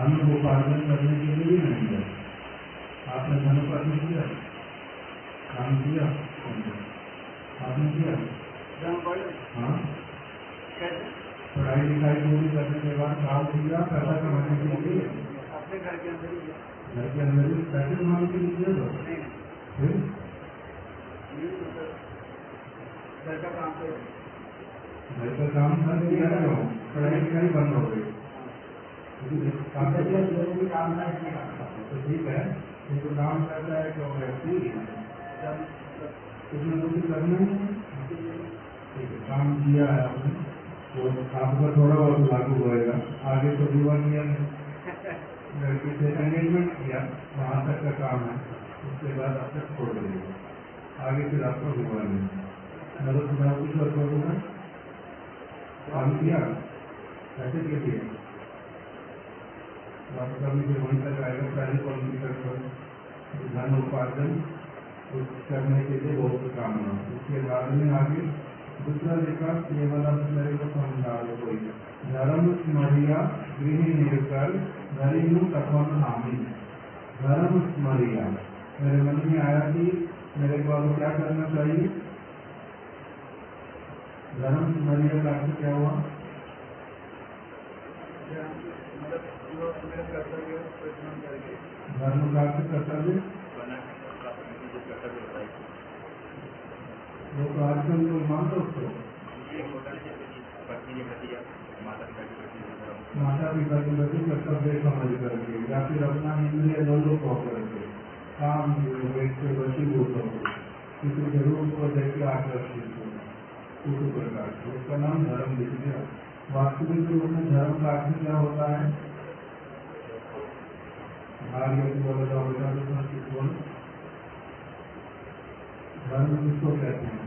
धन उपार्जन करने के लिए भी नहीं है। आपने धनोपार्जन किया, काम किया, आपने किया? हाँ, पढ़ाई लिखाई पूरी करने के बाद काम किया, पैसा कमाने के लिए अपने घर के अंदर ही पैसे कमाने के लिए किया। तो फिर घर का काम घर का काम बंद किया, क्यों? पढ़ाई लिखाई बंद हो गई। काम है तो ठीक है, तो काम करता है तो व्यक्ति कुछ न कुछ करना ही है। ठीक है, काम किया है आपने, तो आपका थोड़ा बहुत लागू होएगा। आगे तो विवाह किया है, लड़की से एंगेजमेंट किया, वहाँ तक का काम है, उसके बाद आप तक छोड़ देंगे, आगे फिर आपका विवाह नहीं। मतलब तुम्हारा कुछ और करोगे, काम किया कैसे के लिए कभी फिर वहीं तक आएगा। पहले पॉलिटिकल धन उपार्जन करने के लिए बहुत काम है। उसके बाद में आगे दूसरा लिखा, ये वाला मेरे को समझा दो कोई। धर्म स्मरिया गृह निर्कर धरिनु तपन हामी। धर्म स्मरिया, मेरे मन में आया कि मेरे को अब क्या करना चाहिए। धर्म स्मरिया का अर्थ क्या हुआ? धर्म का अर्थ कर्तव्य। वो तो आजकल लोग मानते उसको माता पिता के प्रति कर्तव्य समझ करके, या फिर अपना इंद्रिय लोलुप होकर के, काम से वशीभूत हो, किसी के रूप को देख के आकर्षित हो, उस प्रकार से उसका नाम धर्म लिख दिया। वास्तविक रूप में धर्म का अर्थ क्या होता है? आगे बोला जाओ बेटा, बोलो धर्म किसको कहते हैं?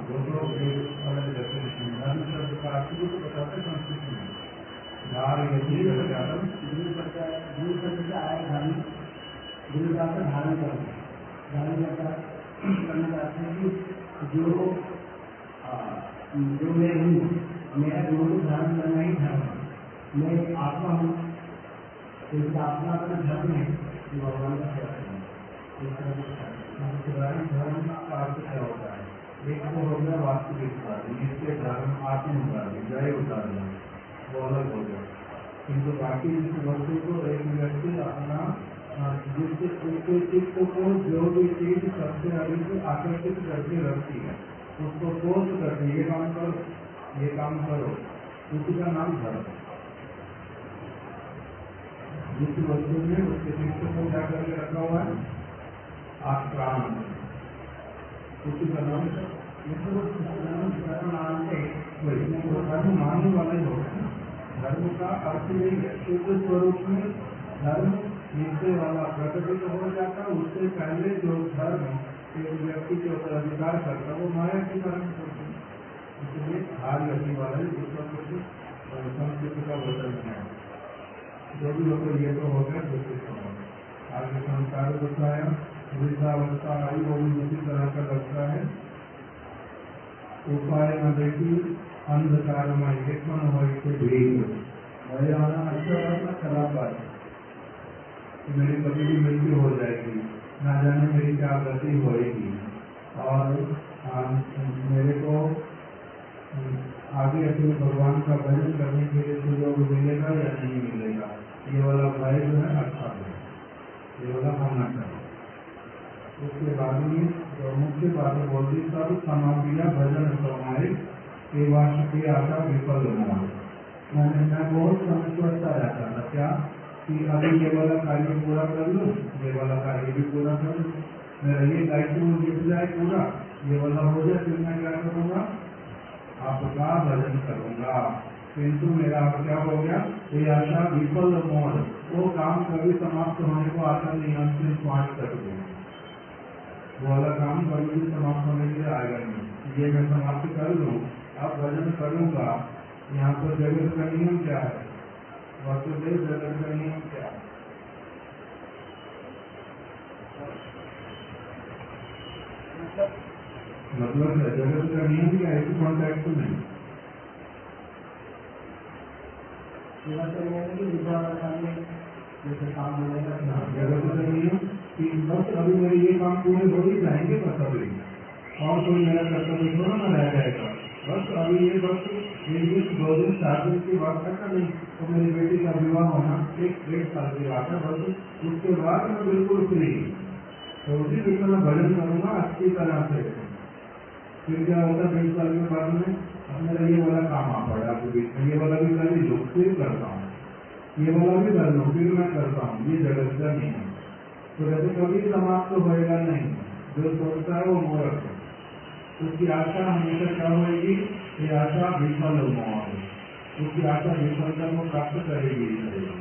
वो तो एक अलग डेफिनेशन। धर्म शब्द का अर्थ भी तो बताते संस्कृत में। गुरु शब्द से आया धर्म, गुरु का अर्थ धारण करना। धारण करने का अर्थ है कि जो मैं हूँ, मेरा गुरु को धारण करना ही धर्म है। मैं आत्मा हूँ, तो इस आत्मा का धर्म है कि भगवान का सेवा करना। धर्म का अर्थ क्या होता है? एक तो हो गया वास्तविक धर्म, नित्य धर्म, आत्म धर्म, जय धर्म, वो अलग हो गया। किंतु बाकी इस वस्तु को एक व्यक्ति अपना जिससे उसके चित्त को जो भी चीज सबसे अधिक आकर्षित करके रखती है, उसको फोर्स करके ये काम करो, ये काम करो, उसी का नाम धर्म। जिस वस्तु में उसके चित्त को क्या करके रखा हुआ है, आक्रांत, उसी का नाम धर्म मानने वाले लोग हैं। धर्म का अर्थ यही है, शुद्ध स्वरूप में धर्म नित्य वाला प्रकटित हो जाता, उससे पहले जो धर्म एक व्यक्ति के ऊपर अधिकार करता वो माया के कारण करते हैं। इसलिए हार गति वाले संस्कृत का वचन है। जो भी हो तो ये तो हो गया दूसरे समय। आगे संस्कार बताया, वृद्धावस्था आई, वो भी उसी तरह का लगता है। उपाय न देखी अंधकार में एक मन हो खराब बात, मेरी कभी भी मृत्यु हो जाएगी, ना जाने मेरी क्या गति होएगी, और मेरे को आगे अपने भगवान का भजन करने के लिए सुयोग मिलेगा या नहीं मिलेगा, ये वाला भय जो है अच्छा है, ये वाला होना चाहिए। उसके बाद में जो मुख्य बात बोलती, सब समाप्तिया भजन समाए के वाश के आशा विफल होना। मैं बहुत समझता रहता था क्या कि अभी ये वाला कार्य पूरा कर लूँ, ये वाला कार्य भी पूरा कर लूँ, मेरा ये दायित्व निभ जाए पूरा, ये वाला हो जाए, फिर मैं क्या करूँगा, आपका भजन करूँगा। किंतु मेरा अब क्या हो गया, ये आशा विफल मोड़, वो काम कभी समाप्त होने को आशा नहीं, अंतिम श्वास तक गया, वो वाला काम कभी भी समाप्त होने के लिए आएगा नहीं। ये मैं समाप्त कर लूँ, अब भजन करूँगा। यहाँ पर जगत का नियम क्या है, वसुदेव जगत का नियम क्या है? मतलब जगत का नियम क्या है, इस कॉन्टेक्ट में सेवा करने में कि विद्या में जैसे काम मिलेगा जगत का नियम कि बस अभी मेरे ये काम पूरे हो ही जाएंगे, बस अभी और कोई मेरा कर्तव्य थोड़ा ना रह जाएगा। बस अभी ये बस 1 दिन 2 दिन 4 दिन की बात है नहीं, तो मेरी बेटी का विवाह होना 1-1.5 साल की बात है, बस उसके बाद मैं बिल्कुल फ्री, तो उसी दिन मैं भजन करूंगा अच्छी तरह से। फिर क्या होता है 1.5 साल के बाद में मेरा ये वाला काम आ पड़ा आपके बीच में, ये वाला भी कर लो, फिर करता हूँ, ये वाला भी कर लो, फिर मैं करता हूँ, ये जगत का नहीं है। तो जैसे कभी समाप्त तो होएगा नहीं, जो सोचता है वो मूर्ख है, उसकी आशा हमेशा क्या होगी, ये आशा विफल होगी, उसकी आशा विफलता को प्राप्त करेगी ही करेगी।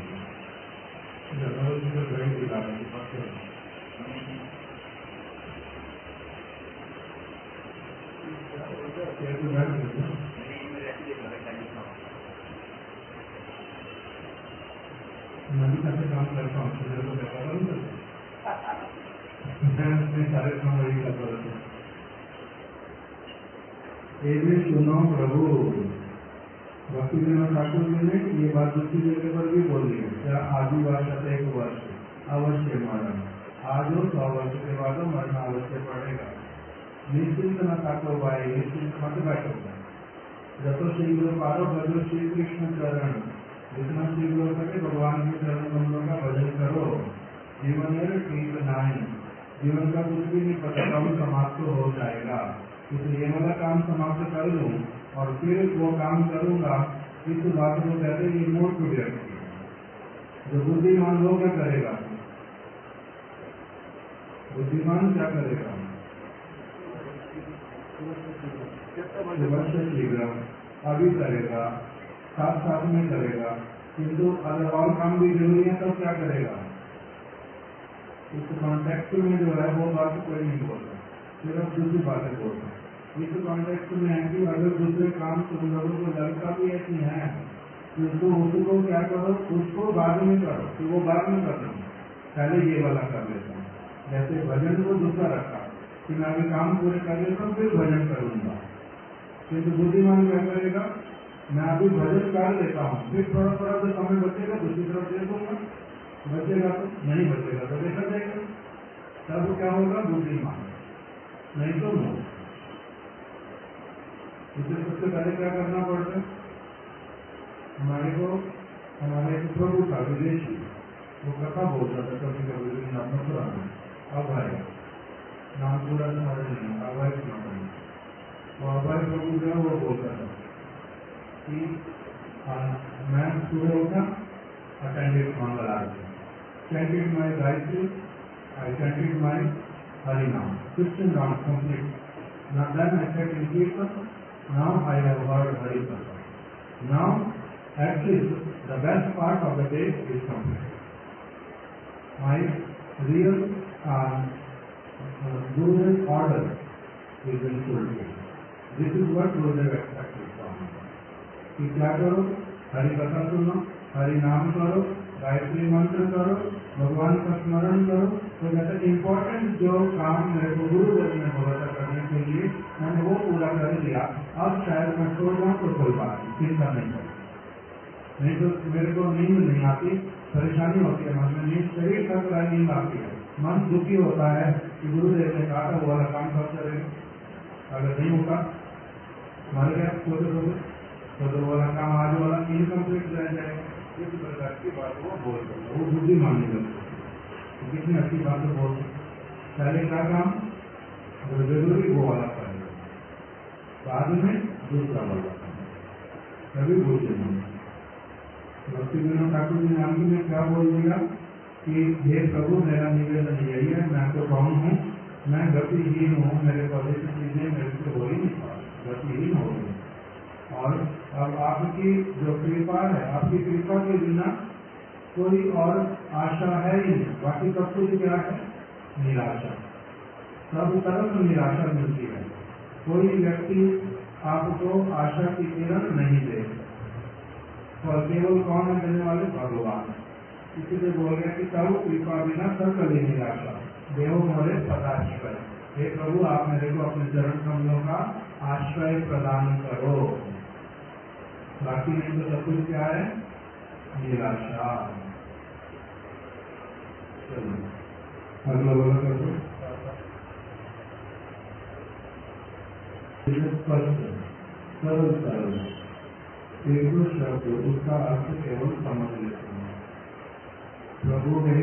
मैं भी कैसे काम करता हूँ, तो मैं अपने सारे काम वही करता रहता हूँ। ये सुनो प्रभु, भक्ति विनोद ठाकुर जी ने ये बात दूसरी जगह पर भी बोली है, क्या आदिवासी 1 वर्ष अवश्य मरण, आज हो 100 वर्ष के बाद मरना अवश्य पड़ेगा। निश्चिंत न थाको भाई, निश्चिंत मत बैठो, जब तो शीघ्र पारो भजो श्री कृष्ण चरण, जितना शीघ्र हो सके भगवान के चरण कमलों का भजन करो। जीवन ठीक नहीं, जीवन का कुछ भी नहीं पता कब समाप्त हो जाएगा, इसलिए ये वाला काम समाप्त कर लूँ और फिर वो काम करूंगा। इस बात को कहते हैं ये मूर्ख व्यक्ति। जो बुद्धिमान वो क्या करेगा, बुद्धिमान क्या करेगा, अवश्य शीघ्र अभी करेगा, साथ साथ में करेगा, किंतु अगर और काम भी जरूरी है तो क्या करेगा। इस कॉन्टेक्स्ट में जो है वो बात कोई नहीं बोलता, सिर्फ दूसरी बातें बोलता है। इस कॉन्टेक्स्ट में है कि अगर दूसरे काम तुम लोगों को लगता भी ऐसी है, तो उसको क्या करो, उसको बाद में करो, तो वो बाद में कर लो, पहले ये वाला कर लेता हूँ। जैसे भजन को दूसरा रखा कि मैं अभी काम पूरे कर लेता हूँ फिर भजन करूंगा, किंतु बुद्धिमान क्या करेगा, मैं अभी भजन कर लेता हूँ, फिर थोड़ा थोड़ा जो समय बचेगा दूसरी तरफ दे दूंगा, बचेगा तो नहीं, बचेगा तो देखा जाएगा, तब क्या होगा बुद्धिमान, नहीं तो नहीं। इसलिए सबसे पहले क्या करना पड़ता है, हमारे को हमारे एक प्रभु का विदेशी वो कथा बोलता था कभी कभी, अपना पुराना अभय नाम पूरा स्मरण नहीं, अभय स्मरण, वो अभय प्रभु जो है वो बोलता था कि मैं सुबह उठा, attended Mangal Aarti, chanted my Gayatri, I chanted my Harinam, 16 rounds complete. Now then I sat in Kirtan, now I have heard Hari Katha. Now at least the best part of the day is complete. My real Guru's order is been fulfilled. This is what Gurudev expected from me. कि क्या करो, हरि कथा सुनो, हरि नाम करो, गायत्री मंत्र करो, भगवान का स्मरण करो। तो जैसे इम्पोर्टेंट जो काम मेरे को गुरुदेव ने बोला था करने के लिए, मैंने वो पूरा कर लिया। अब शायद मैं छोड़ जाऊँ तो कोई बात नहीं, चिंता नहीं करो, नहीं तो मेरे को नींद नहीं आती, परेशानी होती है मन में, नींद शरीर थक रहा है, नींद आती है, मन दुखी होता है कि गुरुदेव ने कहा था वो वाला काम कब करेगा, अगर नहीं होगा मर गया सोते तो वाला काम आज वाला इनकम्प्लीट रह जाएगा। इस प्रकार की बात वो बोल रहा है, वो बुद्धि मानने लगती है, कितनी अच्छी बात बोल रही। पहले क्या काम जो जरूरी वो वाला करेगा, बाद में दूसरा वाला काम, तभी बुद्धि माने। भक्ति विनोद ठाकुर जी ने अंत में क्या बोल दिया कि हे प्रभु मेरा निवेदन यही है, मैं तो कौन हूँ, मैं गतिहीन हूँ, मेरे पौधे की चीजें मेरे से हो ही नहीं पा, गतिहीन हो गई। और अब आपकी जो कृपा है, आपकी कृपा के बिना कोई और आशा है ही नहीं, बाकी सब कुछ क्या है, निराशा, सब तरफ निराशा मिलती है। कोई व्यक्ति आपको आशा की किरण नहीं दे, और केवल कौन है देने वाले, भगवान। इसीलिए बोल गया कि तब कृपा बिना सकल निराशा, देव मोरे पदाश्रय, हे प्रभु आप मेरे को अपने चरण कमलों का आश्रय प्रदान करो। बाकी नहीं तो सब कुछ क्या है, निराशा। चलो अगला वाला कर दो। स्पष्ट सरल सरल एक दो शब्द उसका अर्थ केवल समझ लेते हैं। प्रभु हे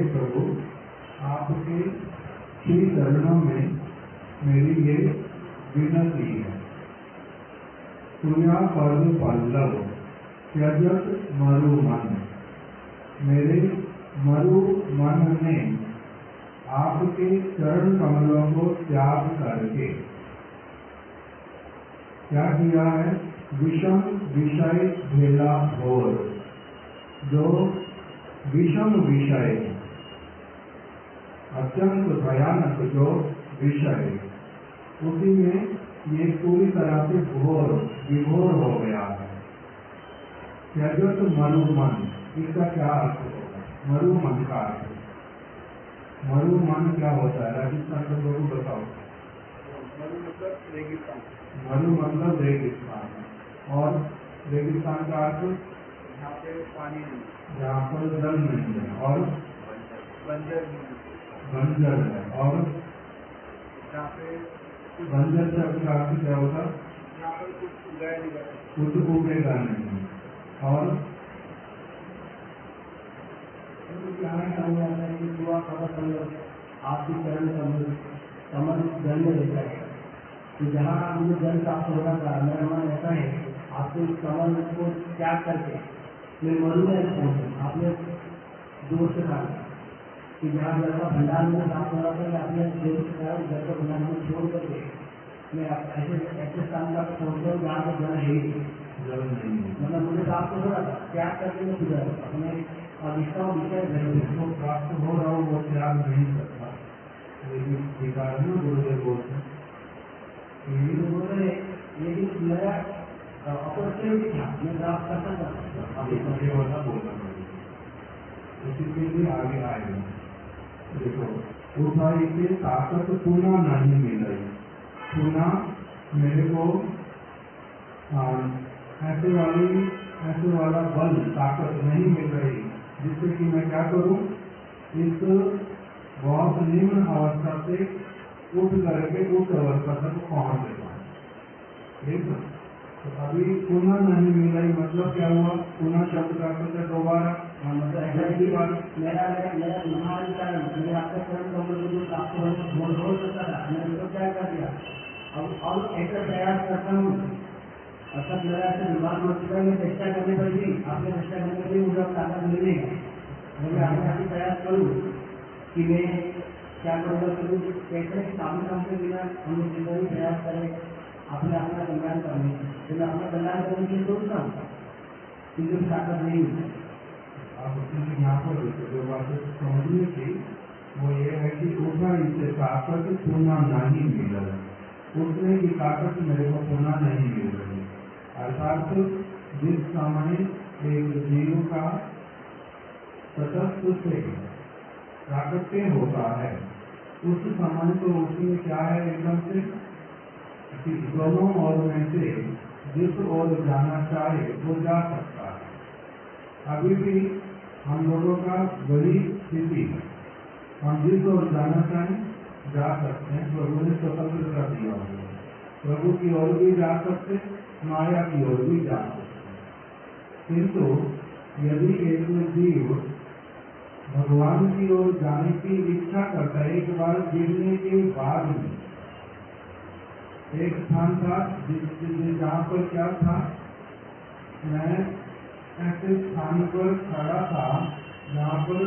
प्रभु आपके श्री चरणों में मेरी ये विनती है। तुया पद पल्लव त्यजत मरु मन, मेरे मरु मन ने आपके चरण कमलों को त्याग करके क्या किया है? विषम विषय भेला घोर, जो विषम विषय अत्यंत भयानक जो विषय, उसी में ये पूरी तरह से घोर विभोर हो गया है। त्यजत मरु मन, इसका क्या अर्थ होगा? मरु मन का अर्थ, मरु मन क्या होता है? राजस्थान के लोगों को बताओ। मरु मतलब रेगिस्तान। मरु मतलब रेगिस्तान, और रेगिस्तान का अर्थ जहाँ पे पानी नहीं, जहाँ पर जल नहीं है, और बंजर बंजर है, और जहाँ पे बंजर शब्द का अर्थ क्या होता? जहाँ पर कुछ उगाया नहीं जाता, कुछ उगेगा नहीं। और कहना चाहूँगा कि दुआ का मतलब आपकी चरण कमल जल में रहता है। तो जहाँ मुझे जल प्राप्त होगा था, मेरा मन ऐसा है आपके इस कमल को त्याग करके मैं मरु में पहुँचूँ। आपने दोस्त से कहा कि जहाँ जल का भंडार मुझे प्राप्त हो रहा था, मैं अपने दोस्त से कहा जल का भंडार मुझे छोड़ करके मैं ऐसे स्थान तक पहुँचा हूँ जहाँ पर जल है ही जल नहीं है, मतलब मुझे प्राप्त हो रहा था, त्याग करके मैं पूजा अपने विषय जिसको प्राप्त हो रहा हो वो त्याग नहीं करता। लेकिन विकार में गुरुदेव बोलते हैं लेकिन मेरा अपॉर्चुनिटी था, मैं प्राप्त कर सकता। अभी आगे वाला बोलना पड़ेगा, उसी के लिए आगे आएगा। देखो उठाई के ताकत पुनः नहीं मिल रही, पुनः मेरे को ऐसे वाला बल ताकत नहीं मिल रही जिससे कि मैं क्या करूं, इस बहुत निम्न अवस्था से उठ करके उस अवस्था तक पहुंच गया। ठीक है, तो अभी पुनः नहीं मिल रही मतलब क्या हुआ? पुनः शब्द का अर्थ दोबारा, मतलब ऐसा की बात मेरा निर्माण कारण मैंने आपका चरण कमल को प्राप्त होने हो सकता था, मैंने उसको क्या कर दिया। अब ऐसा प्रयास करता हूँ, अर्थात मेरा ऐसा दिमाग में चुका, मैं चेष्टा करने पर भी आपने चेष्टा करने पर भी मुझे ताकत मिलेगी। मैं अपने आप ही प्रयास करूँ कि मैं क्या करूँगा, करूँ कैसे काम के बिना हम लोग जितना भी प्रयास करें अपने अपना कल्याण करने, तो मैं अपना कल्याण करने के लिए सोचता हूँ किसी ताकत नहीं होती। आप यहाँ पर जो बात समझने की वो ये है कि उठा इसे ताकत पुनः नहीं मिल रही, उठने की ताकत मेरे को पुनः नहीं मिल रही। अर्थात जिस समय एक जीव का तटस्थ से प्राकट्य होता है उस समय तो उसमें क्या है, एकदम से दोनों ओर में से जिस ओर जाना चाहे वो जा सकता है। अभी भी हम लोगों का वही स्थिति है, हम जिस ओर जाना चाहें जा सकते हैं। प्रभु ने स्वतंत्रता दिया हुआ है, प्रभु की ओर भी जा सकते, माया की ओर भी जा सकते। किंतु यदि एक जीव भगवान की ओर जाने की इच्छा करता है, एक बार गिरने के बाद में एक स्थान था जहाँ पर क्या था, मैं ऐसे स्थान पर खड़ा था जहाँ पर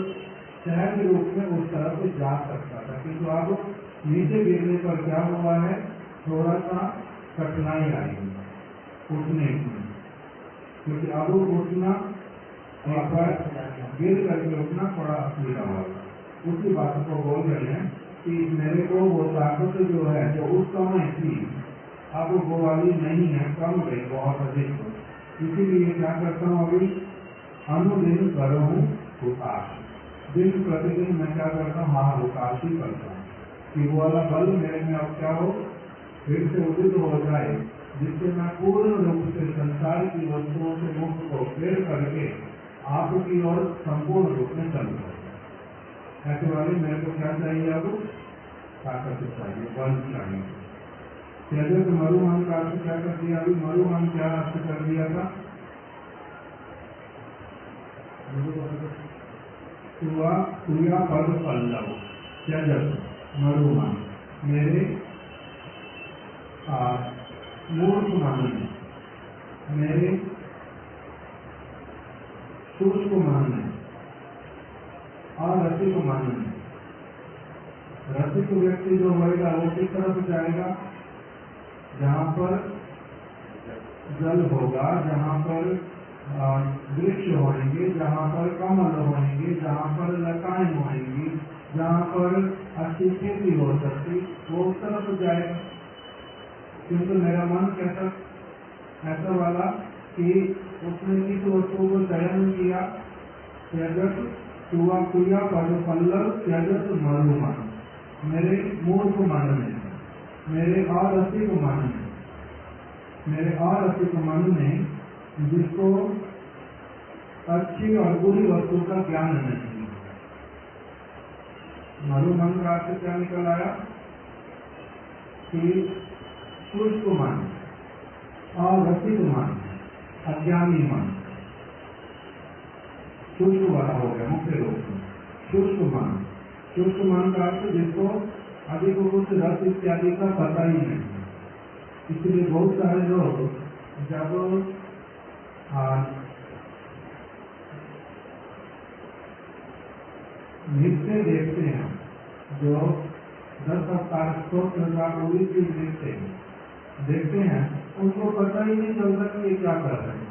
सहज रूप में उस तरफ जा सकता था, किंतु अब नीचे गिरने पर क्या हुआ है, थोड़ा सा कठिनाई आई उठने की, क्योंकि अब उठना एक बार गिर करके उठना थोड़ा असुविधा होगा। उसी बात को बोल रहे हैं कि मेरे को वो ताकत जो है जो उस समय थी अब वो वाली नहीं है, कम गई बहुत अधिक हो। इसीलिए क्या करता हूँ, अभी अनुदिन करो उपास, दिन प्रतिदिन मैं क्या करता हूँ, महाउपास ही करता हूँ कि वो वाला बल मेरे में अब क्या हो, फिर से उदित हो जाए, जिससे मैं पूर्ण रूप से संसार की वस्तुओं से मुख को फेर करके आपकी ओर संपूर्ण रूप में चल सकूं। ऐसे वाले मेरे को क्या चाहिए? अब ताकत चाहिए, बल चाहिए। त्यजत मरुमान का अर्थ क्या कर दिया? अभी मरुमान क्या अर्थ कर दिया था? तुया पद पल्लव। त्यजत मरुमान मेरे मूर्ख मन में, मेरे शुष्क मन में और रसिक मन में। रसिक व्यक्ति जो होगा वो किस तरफ जाएगा? जहाँ पर जल होगा, जहाँ पर वृक्ष होंगे, जहाँ पर कमल होंगे, जहाँ पर लताएं होंगी, जहाँ पर अच्छी खेती हो सकती, वो उस तरफ जाएगा। किंतु मेरा मन कैसा? ऐसा वाला कि उसने किस वस्तु को चयन किया? त्यजत तुया पद पल्लव त्यजत मरुमान। मेरे मूर्ख मन में, मेरे अरसिक मन में, मेरे अरसिक मन में, जिसको अच्छी और बुरी वस्तु का ज्ञान नहीं। मरुमन का अर्थ क्या निकल आया? कि शुष्क मन, अरसिक मन, अज्ञानी मन, शुष्क वाला हो गया मुख्य रूप में। शुष्क मन, शुष्क मन का अर्थ जिसको अभी को कुछ रस इत्यादि का पता ही नहीं। इसलिए बहुत सारे लोग जब नृत्य देखते हैं, जो 10 अवतार स्तोत्र का पूरी चीज देखते हैं, उनको पता ही नहीं चलता कि ये क्या कर रहे हैं,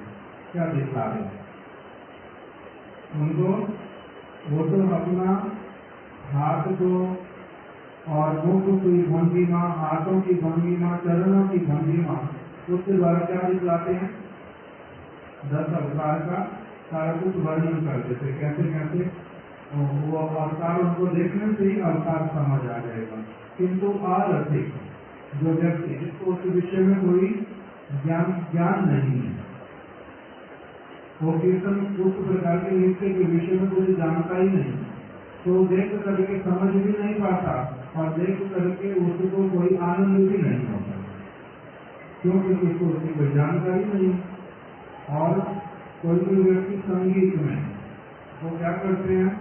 क्या दिखा रहे हैं। उनको वो तो अपना हाथ को और मुख की भंगिमा, हाथों की भंगिमा, चरणों की भंगिमा, उसके द्वारा क्या दिखलाते हैं? 10 अवतार का सारा कुछ वर्णन करते थे, कैसे कैसे वो अवतार, उनको देखने से ही अवतार समझ आ जाएगा। किंतु अरसिक जो व्यक्ति, जिसको उस विषय में कोई ज्ञान नहीं है, वो कीर्तन उस प्रकार के नृत्य के विषय में कोई जानता ही नहीं, तो देख करके समझ भी नहीं पाता और देख करके उसको कोई आनंद भी नहीं होता, क्योंकि उसको उसकी कोई जानकारी नहीं। और कोई व्यक्ति संगीत में वो क्या करते हैं?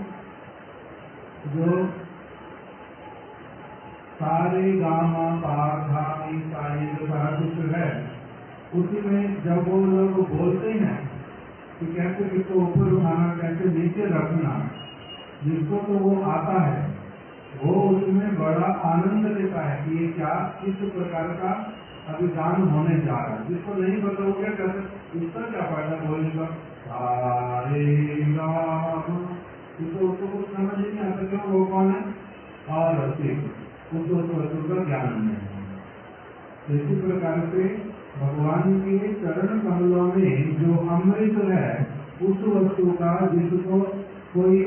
जो सारे गामा पा धा नी सा, ये जो सारा कुछ है, उसी में जब वो लोग बोलते हैं कि कैसे किसको ऊपर उठाना, कैसे नीचे रखना, जिसको तो वो आता है, वो उसमें बड़ा आनंद लेता है कि ये क्या, किस प्रकार का अभी गान होने जा रहा है। जिसको नहीं पता वो क्या कहते, इसका क्या फायदा बोलने का, सारे गामा, उसको कुछ समझ नहीं आता। क्यों? वो कौन है? और उसको वस्तु का ज्ञान नहीं है। इसी प्रकार से भगवान के चरण कमलों में जो अमृत है, उस वस्तु का जिसको कोई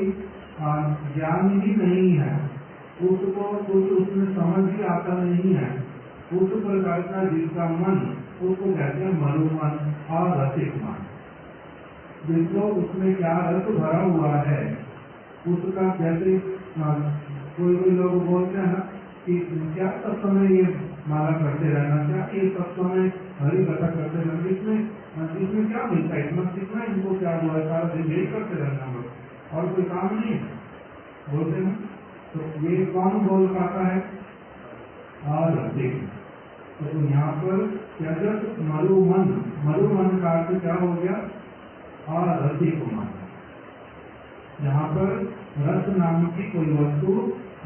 ज्ञान ही नहीं है, उसको कुछ उसमें समझ ही आता नहीं है, उस प्रकार का जिसका मन, उसको कहते हैं मरुमन और रसिक मन। जिसको उसमें क्या रस भरा हुआ है, उसका जैसे कोई लोग बोलते हैं ना कि क्या सब समय ये माला करते रहना, क्या ये सब समय हरि कथा करते रहना, इसमें क्या मिलता है, इतना कितना इनको क्या हुआ है, सारा दिन यही करते रहना बस और कोई काम नहीं बोलते हैं। तो ये कौन बोल पाता है? और रसिक। तो यहाँ पर त्यजत मरुमन, मरुमन का अर्थ क्या हो गया? और रसिक मन, यहाँ पर रस नाम की कोई वस्तु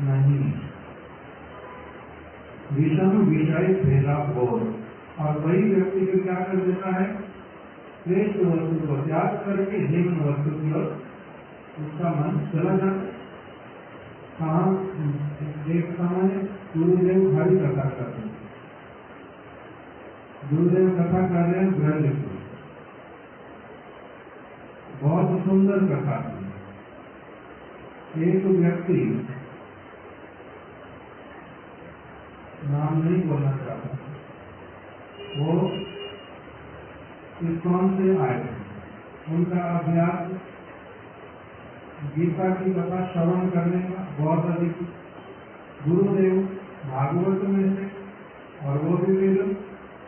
नहीं। विषम विषय भेदा घोर, और वही व्यक्ति को क्या कर देता है? श्रेष्ठ वस्तु को त्याग करके निम्न वस्तु की ओर उसका मन चला जाता। कहाँ? एक समय गुरुदेव हरि कथा करते हैं, गुरुदेव कथा कर रहे हैं ब्रज की, बहुत सुंदर कथा थी। एक व्यक्ति, नाम नहीं बोलना चाहता, वो इस्कॉन से आए थे। उनका अभ्यास गीता की कथा श्रवण करने का बहुत अधिक। गुरुदेव भागवत में से, और वो भी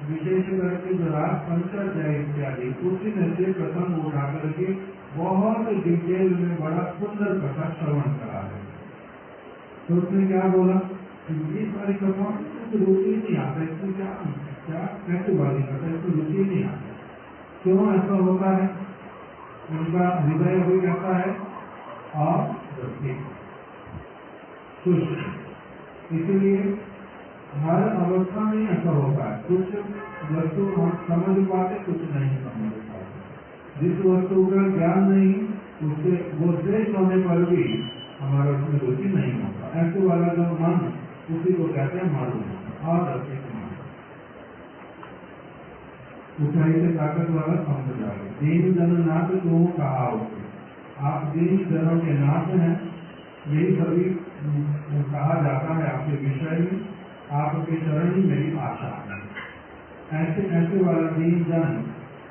विशेष करके जो राज पंचाध्याय इत्यादि उसी में से प्रसंग उठा करके बहुत डिटेल में बड़ा सुंदर कथा श्रवण करा रहे। तो उसने क्या बोला, ये सारी कथा रुचि नहीं आता, इसमें क्या कैसे वाली कथा, इसमें रुचि नहीं आता। क्यों ऐसा होता है? उनका हृदय भी कहता है और शुष्क। इसलिए हर अवस्था में ऐसा होता है, कुछ वस्तु हम समझ पाते, कुछ नहीं समझ पाते। जिस वस्तु का ज्ञान नहीं, उससे वो श्रेष्ठ होने पर भी हमारा उसमें रुचि नहीं होता। ऐसे वाला जो मन, उसी को कहते हैं मालूम और रसिक मन। ऊंचाई से ताकत वाला समझ जाए। दीन जन नाथ तुम कहा, आप दीन जनों के नाथ हैं, यही सभी कहा जाता है आपके विषय में। आपके चरण ही मेरी आशा है। ऐसे वाला दीन जन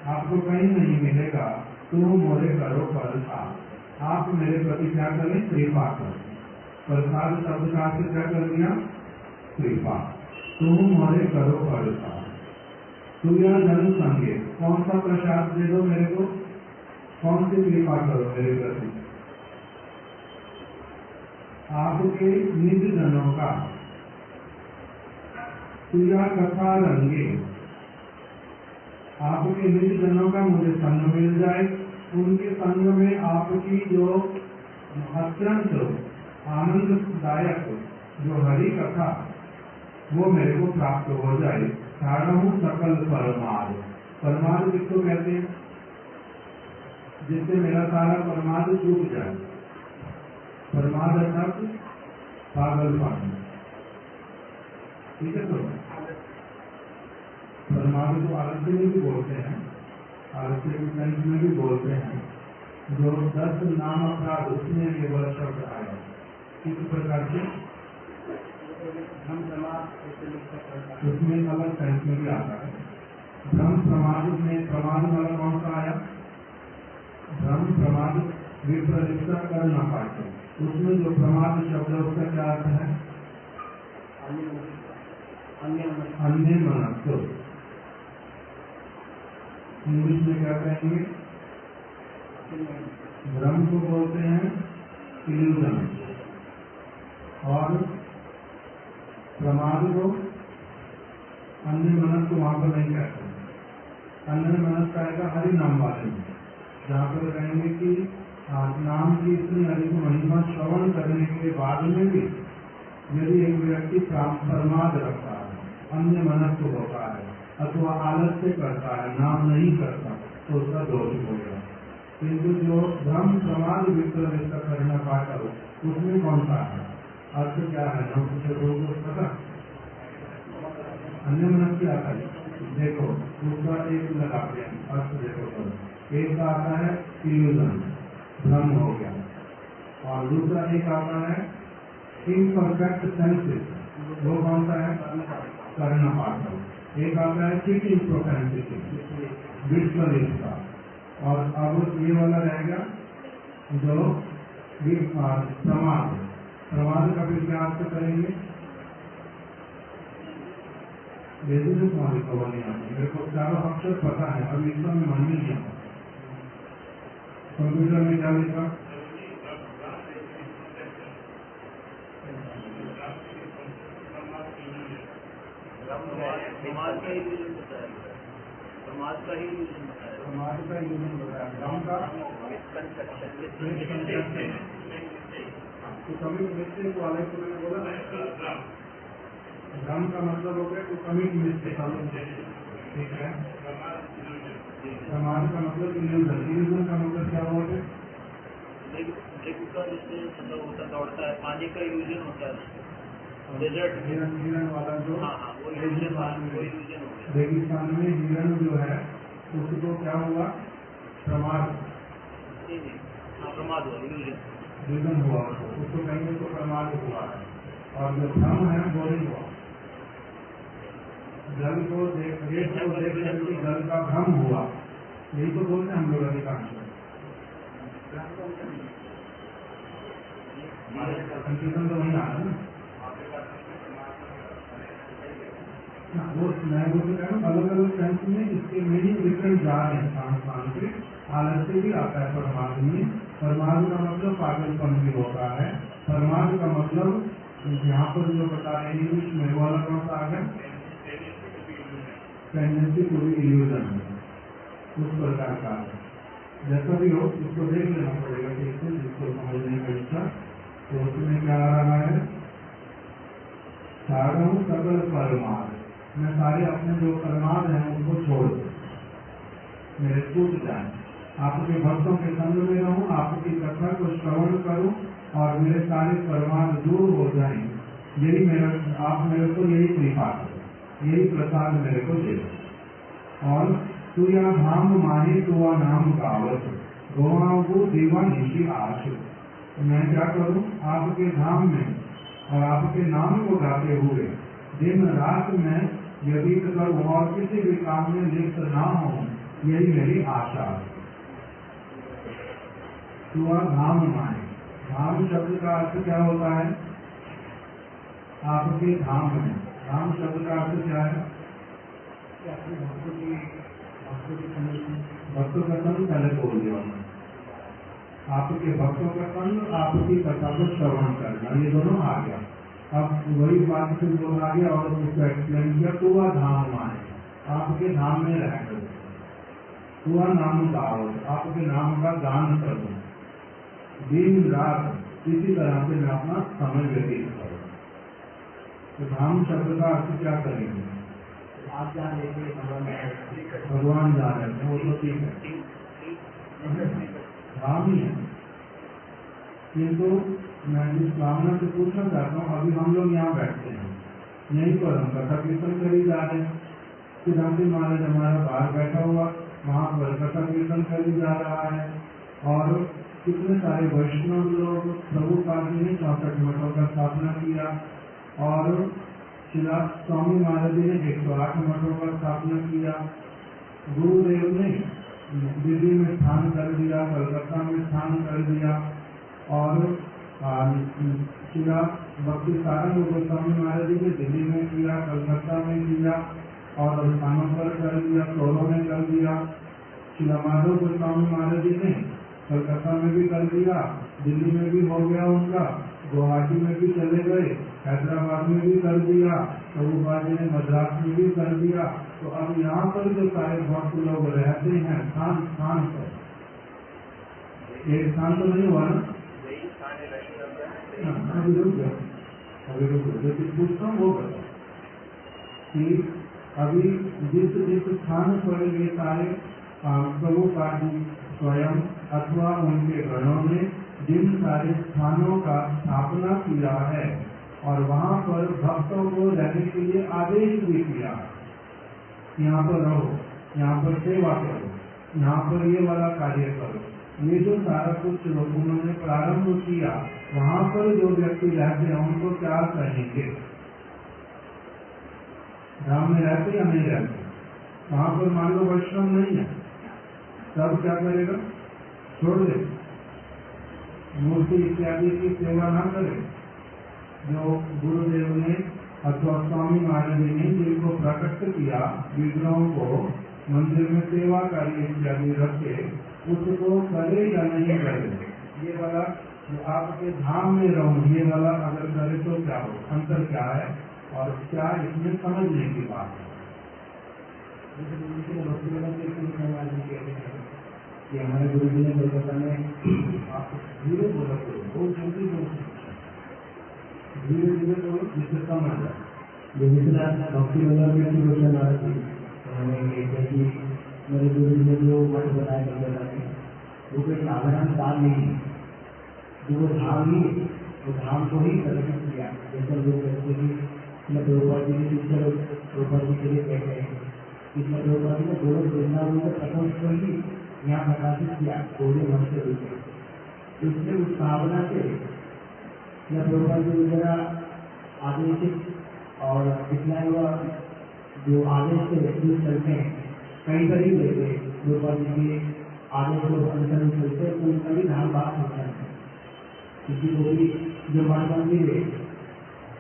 आपको कहीं नहीं मिलेगा। तुम मोरे करो प्रसाद, आप मेरे प्रति क्या करें? कृपा करें। प्रसाद शब्द का अर्थ क्या कर दिया? कृपा। तुम मोरे करो प्रसाद। तुया जन संगे, कौन सा प्रसाद दे दो मेरे को? कौन सी कृपा करो मेरे प्रति? आपके निज जनों का तुया कथा रंगे, आपके निज जनों का मुझे संग मिल जाए। उनके संग में आपकी जो अत्यंत आनंददायक जो हरि कथा, वो मेरे को प्राप्त हो जाए। साढ़ू सकल परमाद, परमाद किसको कहते हैं? जिससे मेरा सारा परमाद डूब जाए। परमाद अर्थात पागलपन, ठीक है। तो परमाद को आलस्य में भी बोलते हैं, आलस्य के ग्रंथ में भी बोलते हैं। जो 10 नाम अपराध, उसमें ये बड़ा शब्द आया। किस प्रकार से? उसमें अलग सेंस में भी आता है। भ्रम प्रमाद में प्रमाद वाला कौन सा आया? भ्रम प्रमाद विप्रलिप्सा कर न पाते, उसमें जो प्रमाद शब्द है उसका क्या अर्थ है? अन्य मनस्क। इंग्लिश में क्या कहेंगे? भ्रम को बोलते हैं इल्यूजन, और प्रमाद को अन्य मनस्क वहां पर नहीं कहते। अन्य मनस्क आएगा हरि नाम वाले में, जहाँ पर कहेंगे कि नाम की इतनी अधिक महिमा श्रवण करने के बाद में भी यदि एक व्यक्ति प्रमाद रखता है, अन्य मनस्क होता है, अथवा आलस्य करता है, नाम नहीं करता, तो उसका दोष होगा। किंतु जो भ्रम प्रमाद विप्रलिप्त करना पाता हो, उसमें कौन सा है? अर्थ क्या है? पता अन्य मनस्क क्या आता है? देखो उसका एक लगाते हैं अर्थ। देखो तो एक का आता है इल्यूजन, भ्रम हो गया, और दूसरा एक आता है इम्परफेक्ट सेंसेस, वो कौन सा है? करना पाता। एक आता है चीटिंग प्रोपेंसिटी, विश्वलिप्सा, और अब ये वाला रहेगा जो प्रमाद। प्रमाद का फिर क्या अर्थ करेंगे? बेसिस हमारी खबर नहीं आती। मेरे को चारों अक्षर पता है, अब इसका में मन नहीं आता। कंप्यूटर में क्या लिखा? समाज का ही रीजन बताया, समाज का ही रीजन बताया, समाज का यूजन बताया। भ्रम का तो कमिट मिस्टेक वाले को मैंने बोला, भ्रम का मतलब हो गया तो कमिट मिस्टेक, ठीक है। समाज का मतलब इल्यूजन, इल्यूजन का मतलब क्या हुआ है? का जैसे मतलब होता दौड़ता है, पानी का इल्यूजन होता है, डेजर्ट हिरण वाला जो, हाँ वो इल्यूजन हो गया। रेगिस्तान में हिरण जो है उसको क्या हुआ? प्रमाद, प्रमाद हुआ, इल्यूजन हुआ, उसको कहीं तो प्रमाद हुआ है। और जो भ्रम है वो नहीं हुआ। जल को देख करके जल का भ्रम हुआ, यही तो बोलते हैं हम लोग अधिकांश कंफ्यूजन तो वही आ रहा है ना। वो मैं वो तो कह रहा हूँ अलग अलग सेंस में इसके मीनिंग डिफरेंट जा रहे हैं स्थान स्थान पे। आलस्य भी आता है परमार्थ में। परमार्थ का मतलब पागलपन भी होता है। परमार्थ का मतलब यहाँ पर जो बता रहे हैं इंग्लिश में वो वाला कौन सा आ गया, टेंडेंसी टू बी इल्यूजन, उस प्रकार का है। जैसा भी हो उसको देख लेना पड़ेगा ठीक से, जिसको समझने का इच्छा। तो उसमें क्या आ रहा है, सागम सकल परमार्थ, मैं सारे अपने जो परमार्थ हैं उनको छोड़ दूं, मेरे छूट जाए, आपके भक्तों के संग में रहूं, आपकी कथा को श्रवण करूं और मेरे सारे परमार्थ दूर हो जाएं। यही मेरा, आप मेरे को यही कृपा करो, यही प्रसाद मेरे को दे दो। और तू या धाम माही तुआ नाम गावत गोवाऊ दीवा निशी आशु, मैं क्या करूं, आपके धाम में और आपके नाम को गाते हुए दिन रात में व्यतीत करूं और किसी भी काम में लिप्त ना हो, यही मेरी आशा है। तुआ धाम माने, धाम शब्द का अर्थ क्या होता है, आपके धाम में। धाम शब्द का अर्थ क्या है, भक्तों का संग पहले बोल दिया, आपके भक्तों का संग, आपकी कथा को श्रवण करना, ये दोनों आ गया। अब वही बात फिर बोल आ गया और उसको एक्सप्लेन किया, तुआ धाम माने, आपके धाम में रहकर, तुआ नाम गाओ, आपके नाम का गान करूं, दिन रात इसी तरह से मैं अपना समय व्यतीत करूं। तो धाम शब्द का अर्थ क्या करेंगे, आप जहाँ देखिए भगवान जा रहे हैं, वो तो ठीक है, धाम ही है। किंतु मैं इस भावना से पूछना चाहता हूँ, अभी हम लोग यहाँ बैठते हैं, यहीं पर हम कथा कीर्तन करी जा रहे हैं, सिद्धांत महाराज हमारा बाहर बैठा हुआ, वहाँ पर कथा कीर्तन करी जा रहा है। और कितने सारे वैष्णव लोग, प्रभुपाद जी ने 64 मठों का स्थापना किया और शिला स्वामी महाराज जी ने 108 मठों का स्थापना किया। गुरुदेव ने दिल्ली में स्थान कर दिया, कलकत्ता में स्थान कर दिया और शिला भक्ति सारंग गोस्वामी महाराज जी ने दिल्ली में किया, कलकत्ता में किया और स्थानों पर कर दिया, शोरों ने कर दिया। शिला माधव गोस्वामी महाराज जी ने कलकत्ता में भी कर दिया, दिल्ली में भी हो गया उनका, गुवाहाटी में भी चले गए, हैदराबाद में भी कर दिया, प्रभुपाद जी ने मद्रास में भी कर दिया। तो अब यहाँ पर जो सारे भक्त लोग रहते हैं स्थान स्थान पर, एक स्थान तो नहीं हुआ ना, अभी रुक गया, जो पूछता हूँ वो बता कि अभी जिस जिस स्थान पर ये सारे प्रभुपाद जी स्वयं अथवा उनके गणों ने जिन सारे स्थानों का स्थापना किया है और वहाँ पर भक्तों को रहने के लिए आदेश भी किया, यहाँ पर रहो, यहाँ पर सेवा करो, यहाँ पर ये वाला कार्य करो, ये जो सारा कुछ उन्होंने प्रारंभ किया, वहाँ पर जो व्यक्ति रहते हैं उनको क्या कहेंगे, धाम में रहते या नहीं रहते। वहाँ पर मान लो वैष्णव नहीं है, तब क्या करेगा, छोड़ दे, मूर्ति इत्यादि की सेवा न करे। जो गुरुदेव ने अथवा स्वामी महाराज ने जिनको प्रकट किया, विग्रहों को मंदिर में सेवा कार्य इत्यादि रखे, उसको करे या नहीं करे, ये वाला जो आपके धाम में रहूं, ये वाला अगर करे तो क्या हो, अंतर क्या है और क्या इसमें समझने की बात है। कि हमारे गुरु जी ने कोलकाता में, आप धीरे बोला करो, बहुत जल्दी बोल, धीरे धीरे बोलो जिससे समझ आए। भक्ति वल्लभ की घोषणा महाराज जी कि मेरे गुरु जी ने जो मत बताया कोलकाता में, वो कोई साधारण काम नहीं है, जो वो धाम ही, वो धाम को ही प्रकट किया। जैसे लोग कहते हैं कि प्रभुपाद जी के शिष्य लोग प्रभुपाद जी के लिए कहते हैं कि प्रभुपाद जी ने गोलक वृंदावन को प्रथम स्थल ही यहाँ प्रकाशित किया, पूरे मठ के रूप में। इसलिए उस भावना से प्रभुपाद जी वगैरह आदेशित और दिखलाए हुआ जो आदेश के व्यक्ति चलते हैं, कहीं पर ही लेते हैं द्रौपदी के आगे जो अनुसरण चलते हैं तो उनका भी धाम बात होता है। किसी को भी जो मान मंदिर है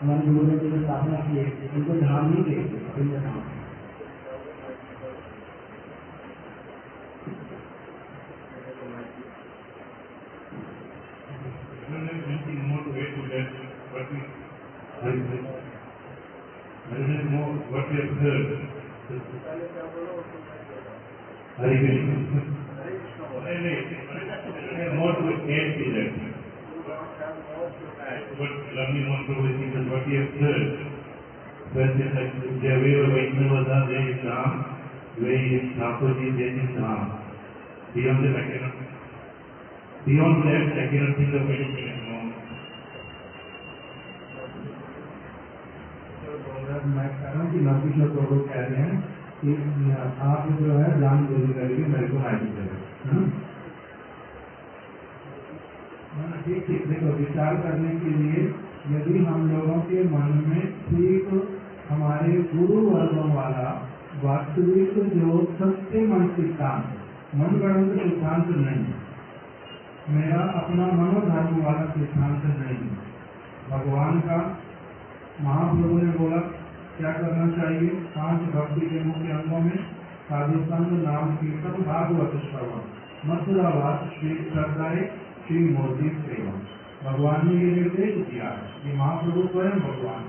हमारे गुरुदेव ने जो स्थापना की है उनको धाम नहीं कहते, अन्य धाम। What we have heard. Hare Krishna. More to add to that. What Ramni Mahaprabhu is what we have heard. When there were Vaishnavas, there is Ram, where is Thakurji, there is Ram. Beyond that, I cannot think of anything more. मैं कह रहा हूँ कि नौकरी प्रभु कह रहे हैं कि आप जो है दान देने करके मेरे को हाजिर करें। ठीक ठीक, देखो विचार करने के लिए यदि हम लोगों के मन में ठीक हमारे गुरु वर्गों वाला वास्तविक जो सत्य मन सिद्धांत, मन गणित सिद्धांत नहीं, मेरा अपना मनोधर्म वाला सिद्धांत नहीं, भगवान का महाप्रभु ने बोला क्या करना चाहिए। 5 भक्ति के मुख्य अंगों में साधु संग, नाम कीर्तन, भागवत श्रवण, मथुरावास, श्री श्रद्धाएं, श्री मोदी सेवा। भगवान ने ये निर्देश दिया है, ये महाप्रभु स्वयं भगवान,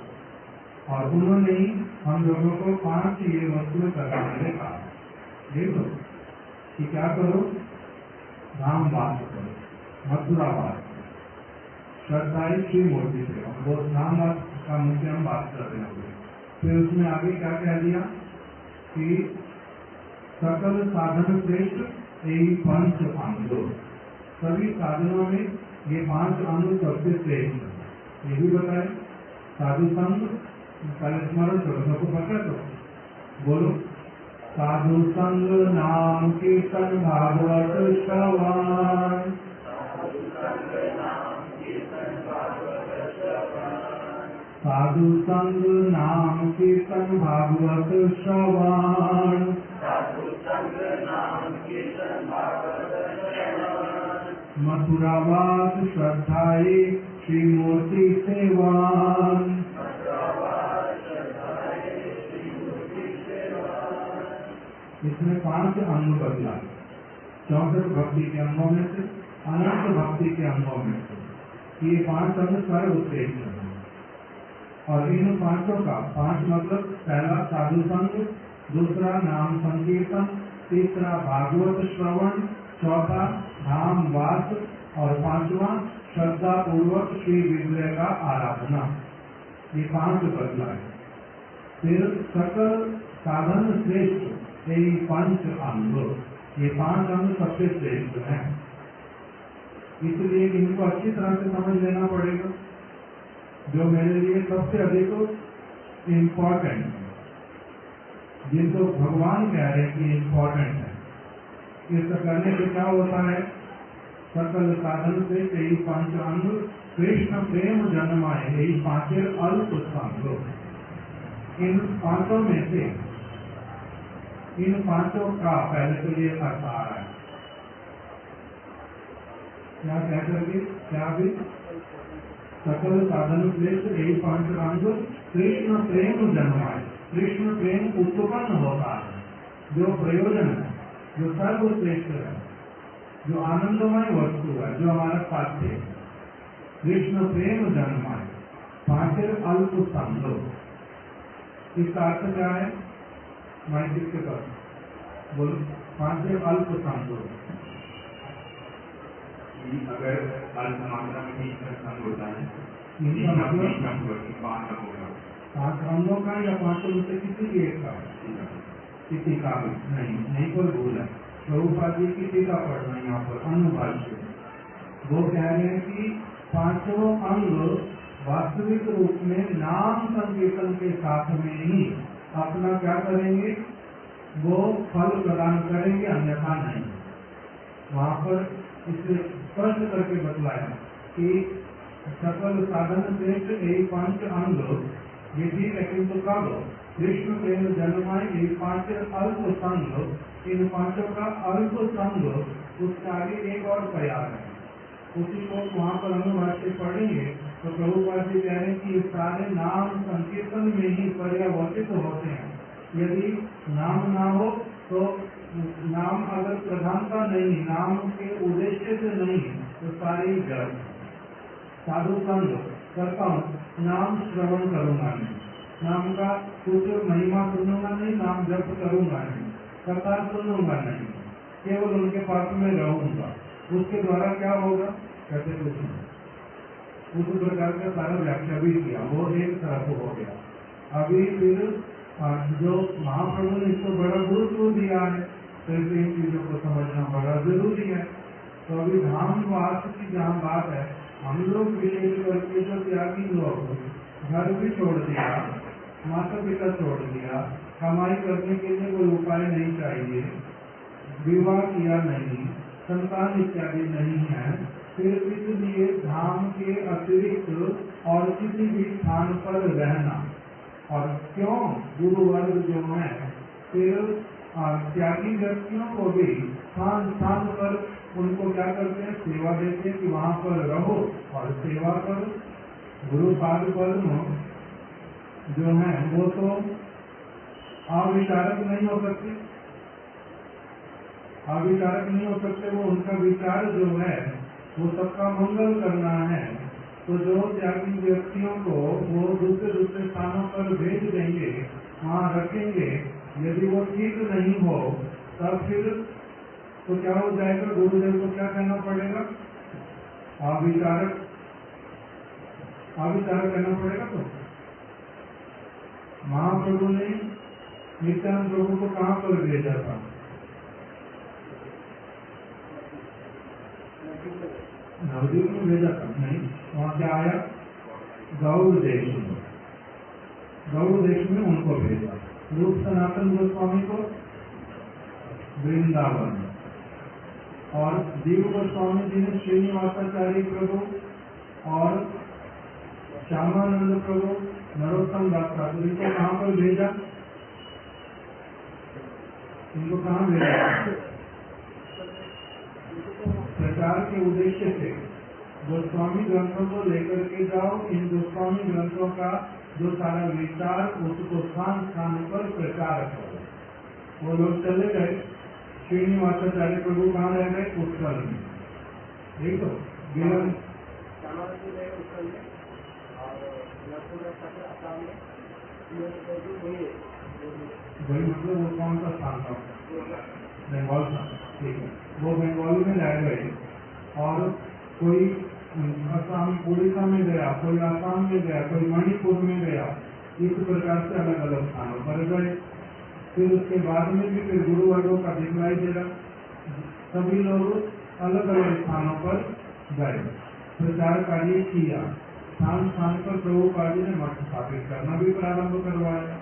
और उन्होंने ही हम लोगों को 5 ये वस्तुएं करने के लिए कहा। देखो कि क्या करो, धाम वास करो, मथुरावास, श्रद्धाएं, श्री मूर्ति सेवा। वो धाम वास का मुख्य हम बात कर रहे हैं। फिर उसमें आगे क्या कह दिया कि सकल साधन श्रेष्ठ यही 5 अंग, सभी साधनों में ये 5 अंग सबसे श्रेष्ठ है। ये भी बताए साधु संग, पहले स्मरण करो, सबको पता तो बोलो। साधु संग, नाम कीर्तन, भागवत श्रवण, साधु संग, नाम कीर्तन, भागवत श्रवण, मथुरावास, श्रद्धाए, श्री मूर्ति सेवन। इसमें 5 अंग बदला, 64 भक्ति के अंगों में से, अनंत भक्ति के अंगों में से ये 5 अंग सर्वश्रेष्ठ है। और इन 5 का 5 मतलब पहला साधु संग, दूसरा नाम संकीर्तन, तीसरा भागवत श्रवण, चौथा धाम वास, और 5वां श्रद्धा पूर्वक श्री विग्रह का आराधना। ये 5 बदला है। फिर सकल साधन श्रेष्ठ यही 5 अंग, ये 5 अंग सबसे श्रेष्ठ है। इसलिए इनको अच्छी तरह से समझ लेना पड़ेगा। जो मेरे लिए सबसे अधिक इम्पोर्टेंट, जिनको भगवान कह रहे हैं कि इम्पोर्टेंट है, इसका करने से क्या होता है, सकल साधन से यही 5 अंग, कृष्ण प्रेम जन्माए यही 5 अल्प संग। इन 5 में से इन 5 का पहले तो ये अर्थ आ रहा है, क्या कह करके, क्या भी सकल साधन श्रेष्ठ यही 5 अंग, कृष्ण प्रेम जन्माए, कृष्ण प्रेम उत्पन्न होता है, जो प्रयोजन है, जो सर्वश्रेष्ठ है, जो आनंदमय वस्तु है, जो हमारा साध्य है। कृष्ण प्रेम जन्माए, 5 अल्प संग। इसका अर्थ क्या है, मैं किसके पास बोलो, 5 अल्प संग। अगर अल्प मात्रा में भी संग होता है, इनका मतलब 5 अंग होगा, 5 अंगों का या 5 में से किसी भी एक का, किसी का भी नहीं कोई भूल है। प्रभुपाद जी की टीका पढ़ना यहाँ पर अनुभाष्य, वो कह रहे हैं कि 5 अंग वास्तविक रूप में नाम संकीर्तन के साथ में ही अपना क्या करेंगे, वो फल प्रदान करेंगे, अन्यथा नहीं। वहाँ पर इसे स्पष्ट करके बतलाया कि सकल साधन श्रेष्ठ यही 5 अंग, ये ठीक है, किंतु कब कृष्ण प्रेम जन्माए यही 5 अल्प संग इन पांचों का अल्प संग उसके आगे एक और प्रयास है, उसी को वहाँ पर अनुवाद पढ़ेंगे तो प्रभुपाद जी कह रहे हैं कि ये सारे नाम संकीर्तन में ही पर्यावसित होते हैं। यदि नाम ना हो तो नाम अगर प्रधानता नहीं, नाम के उद्देश्य से नहीं तो सारे व्यर्थ। साधु संग करता हूँ, नाम श्रवण करूंगा नहीं, नाम का कुछ महिमा सुनूंगा नहीं, नाम जप करूंगा नहीं, कथा सुनूंगा नहीं, केवल उनके पास में रहूंगा, उसके द्वारा क्या होगा कहते कुछ नहीं। उस प्रकार का सारा व्याख्या भी किया, वो एक तरफ हो गया। अभी फिर जो महाप्रभु ने इसको बड़ा गुरुत्व दिया है, तो इन चीजों को समझना बड़ा जरूरी है। तो अभी धाम वास की जहाँ बात है, हम लोग विशेष करके जो त्यागी लोग घर भी छोड़ दिया, माता पिता छोड़ दिया, कमाई करने के लिए कोई उपाय नहीं चाहिए, विवाह किया नहीं, संतान इत्यादि नहीं है, फिर इसलिए धाम के अतिरिक्त और किसी भी स्थान पर रहना, और क्यों गुरु वर्ग जो है फिर त्यागी व्यक्तियों को भी स्थान स्थान पर उनको क्या करते हैं, सेवा देते हैं कि वहाँ पर रहो और सेवा करो। गुरु पाद पद्म जो है वो तो अविचारक नहीं हो सकते, अविचारक नहीं हो सकते, वो उनका विचार जो है वो सबका मंगल करना है। तो जो त्यागी व्यक्तियों को वो दूसरे दूसरे स्थानों पर भेज देंगे, वहाँ रखेंगे, यदि वो ठीक नहीं हो तब फिर तो क्या हो जाएगा, गुरुदेव को क्या कहना पड़ेगा, अविचारक कहना पड़ेगा। तो महाप्रभु ने नित्यानंद प्रभु को कहाँ पर भेजा था, नवद्वीप में भेजा था, नहीं, वहाँ क्या आया, गौड़ देश में, गौड़ देश में उनको भेजा। रूप सनातन गोस्वामी को वृंदावन, और जीव गोस्वामी जी ने श्रीनिवासाचार्य प्रभु और श्यामानंद प्रभु, नरोत्तम दास ठाकुर, इनको कहाँ पर भेजा, इनको कहाँ भेजा, प्रचार के उद्देश्य से गोस्वामी ग्रंथों को लेकर के जाओ, इन गोस्वामी ग्रंथों का जो सारा विचार उसको स्थान स्थान पर प्रचार करो। वो लोग चले गए, श्रीनिवासाचार्य प्रभु कहाँ रह गए, उत्कल में, ठीक हो गिरन वही, मतलब वो कौन सा स्थान था, बंगाल था, ठीक है, वो बंगाल में रह गए, और कोई असम उड़ीसा में गया, कोई आसाम में गया, कोई मणिपुर में गया, इस प्रकार से अलग अलग स्थानों पर गए। फिर उसके बाद में भी फिर गुरु वर्गों का दिखलाई दे रहा, सभी लोग अलग अलग स्थानों पर गए, प्रचार कार्य किया, स्थान स्थान पर प्रभुपाद जी ने मठ स्थापित करना भी प्रारंभ करवाया।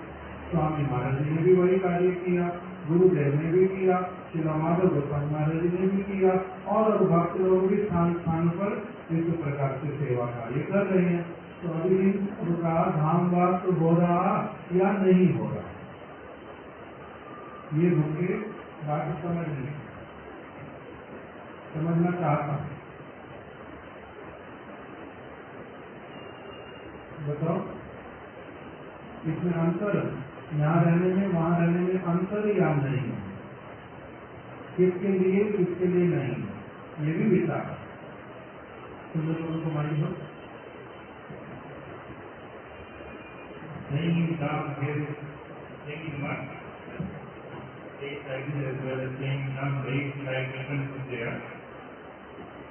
स्वामी महाराज जी ने भी वही कार्य किया, गुरुदेव ने भी किया, श्री माधव गोस्वामी महाराज जी ने भी किया, और भक्त लोग भी स्थान स्थान पर इस प्रकार से सेवा कार्य कर रहे हैं। तो अभी उनका धामवास हो रहा या नहीं हो रहा, ये मुझे बात समझना चाहता हूँ, बताओ इसमें अंतर, यहाँ रहने में वहाँ रहने में अंतर या नहीं, किसके लिए नहीं, ये भी विचार तुम लोगों को मालूम हो। Saying Dham here, saying much, take like this as well as saying Dham, very like difference is there.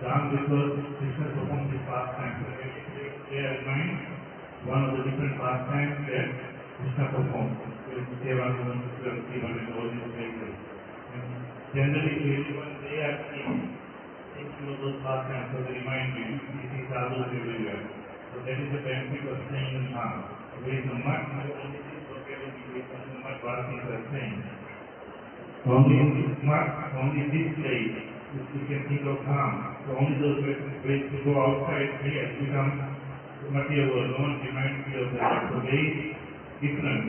Dham because Krishna performs his pastime, so they are mind one of the different pastimes that Krishna performs. Seva, Sivan, and all these places. And generally, everyone they are thinking of those pastimes, so they remind you, you see sadhus everywhere. So that is the benefit of saying Dham. There is a much more only this vocabulary is much Bharati is saying. Only this place, if you can think of Dham, so only those places to go outside here become material world, no one reminds you of that. So very different.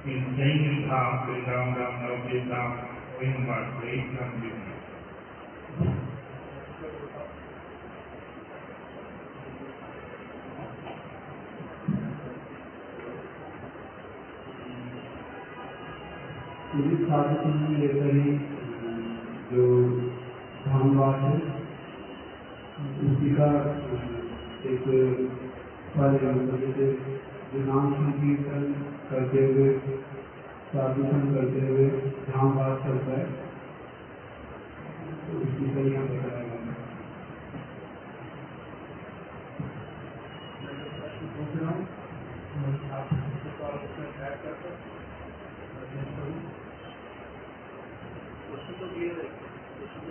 in staying in Dham, Vrindavan, Navadvip Dham, going about 8 months. Police शासन में लेकर ही जो धामवास है उसी का एक जैसे जो नाम संकीर्तन करते हुए साधुसन करते हुए धामवास करता है, तो उसकी तरह बताया गया।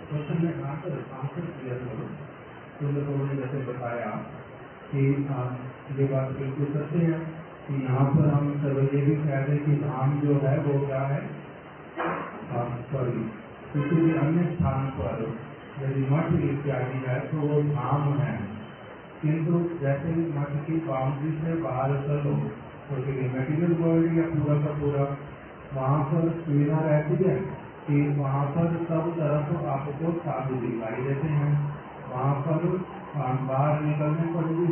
क्वेश्चन में आंसर क्लियर करो। तुम लोगों ने जैसे बताया कि ये बात बिल्कुल सत्य है कि यहाँ पर हम सब ये भी कहते हैं कि धाम जो है वो क्या है, सॉरी किसी भी अन्य स्थान पर यदि मठ इत्यादि है तो वो धाम है, किंतु जैसे मठ की बाउंड्री से बाहर चलो तो मेटीरियल वर्ल्ड या पूरा का पूरा वहाँ पर सुविधा रहती है कि वहाँ पर सब तरफ आपको साधु दिखाई देते हैं। वहाँ पर बाहर निकलने पर भी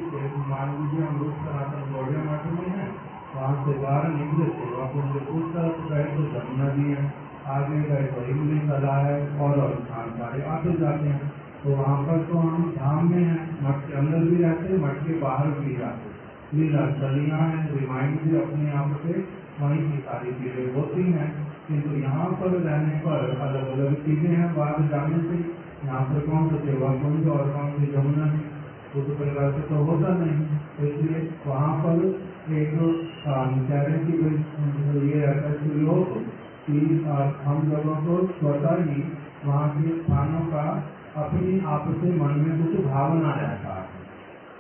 मान लीजिए हम लोग सनातन गौड़िया मठ में हैं, वहाँ से बाहर निकले सेवा कुंज उस तरफ गए तो जमुना जी है, आगे गए तो इमली कला है और स्थान सारे आते जाते हैं। तो वहाँ पर तो हम धाम में हैं, मठ के अंदर भी रहते, मठ के बाहर भी जाते। लीला स्थलियाँ हैं, रिमाइंड भी अपने आप से वहीं की सारी चीजें होती हैं, किंतु यहाँ पर रहने पर अलग अलग चीजें हैं। बाहर जाने से यहाँ पर कौन सा सेवा कुंज और कौन सी जमुना है, उस प्रकार से तो होता नहीं। इसलिए वहाँ पर एक कह रहे हैं कि ये ऐसा योग कि हम लोगों को स्वतः ही वहाँ के स्थानों का अपनी आप से मन में कुछ भावना रहता है।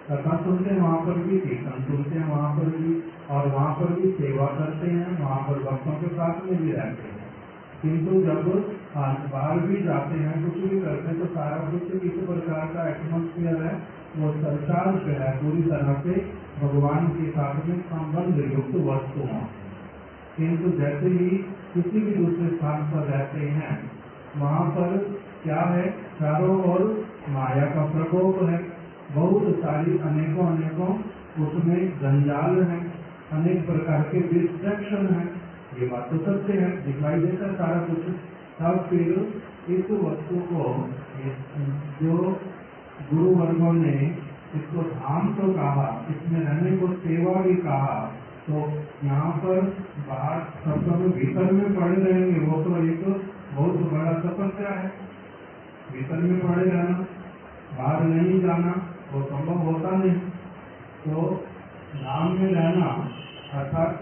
कथा सुनते हैं वहाँ पर भी, कीर्तन सुनते हैं वहाँ पर भी, और वहाँ पर भी सेवा करते हैं, वहाँ पर भक्तों के साथ में भी रहते हैं। किंतु जब बाहर भी जाते हैं, कुछ भी करते हैं, तो सारा कुछ किस प्रकार का एटमोस्फियर है, वो संसार पे है, पूरी तरह से भगवान के साथ में संबंध युक्त वस्तुओं। किंतु जैसे ही किसी भी दूसरे स्थान पर रहते हैं, वहाँ पर क्या है, चारों ओर माया का प्रकोप है, बहुत सारी अनेकों उसमें जंजाल है, अनेक प्रकार के डिस्ट्रैक्शन है। ये बात तो सत्य है, दिखाई देता है सारा कुछ। तब फिर इस वस्तु को जो गुरु वर्गों ने इसको धाम तो कहा, इसमें रहने को सेवा भी कहा, तो यहाँ पर बाहर सब भीतर में पड़े रहेंगे, वो तो एक बहुत बड़ा तपस्या है। भीतर में पड़े रहना, बाहर नहीं जाना, वो संभव होता नहीं। तो धाम में रहना अर्थात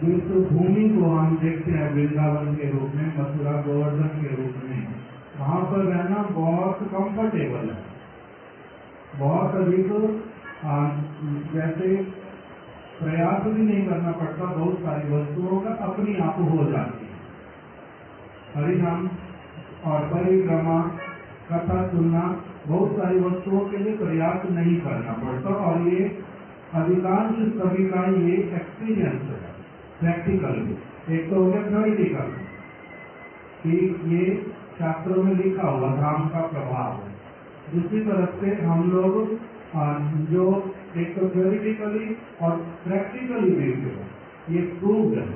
जिस भूमि को हम देखते हैं वृंदावन के रूप में, मथुरा गोवर्धन के रूप में, वहाँ पर रहना बहुत कंफर्टेबल है, बहुत अधिक जैसे प्रयास भी नहीं करना पड़ता, बहुत सारी वस्तुओं का अपनी आप हो जाती है। हरिनाम और परिक्रमा, कथा सुनना, बहुत सारी वस्तुओं के लिए प्रयास नहीं करना पड़ता, और ये अधिकांश सभी का ये एक्सपीरियंस है, प्रैक्टिकल भी। एक तो हो गया थ्योरिटिकल कि ये शास्त्रों में लिखा हुआ धाम का प्रभाव है। दूसरी तरफ से हम लोग जो एक तो थ्योरिटिकली और प्रैक्टिकली देखते हैं, ये प्रूव्ड है।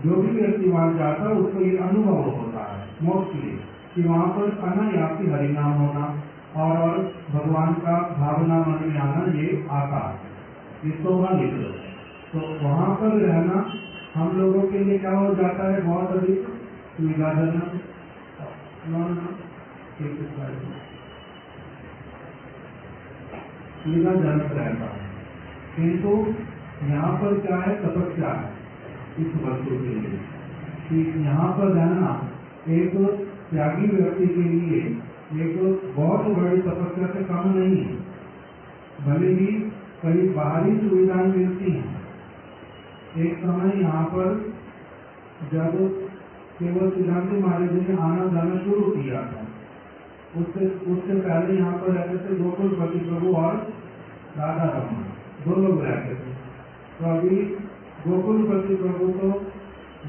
जो भी व्यक्ति वहां जाता है उसको ये अनुभव होता है मोस्टली कि वहाँ पर अनायास हरिनाम होना और भगवान का भावना मन में आना, ये आता है, ये शोभा लिख लो। तो वहाँ पर रहना हम लोगों के लिए क्या हो जाता है, बहुत अधिक सुविधाजनक, सुविधाजनक रहता है। किंतु यहाँ पर क्या है, तपस्या है इस वस्तु के लिए कि यहाँ पर रहना एक त्यागी व्यक्ति के लिए एक बहुत बड़ी तपस्या से कम नहीं है। भले ही कई बाहरी सुविधाएं मिलती हैं। एक समय यहाँ पर जब केवल सिद्धांत महाराज जी ने आना जाना शुरू किया था, उससे पहले यहाँ पर रहते थे गोकुलपति प्रभु और राधा रमन, दो लोग रहते थे। तो अभी गोकुलपति प्रभु तो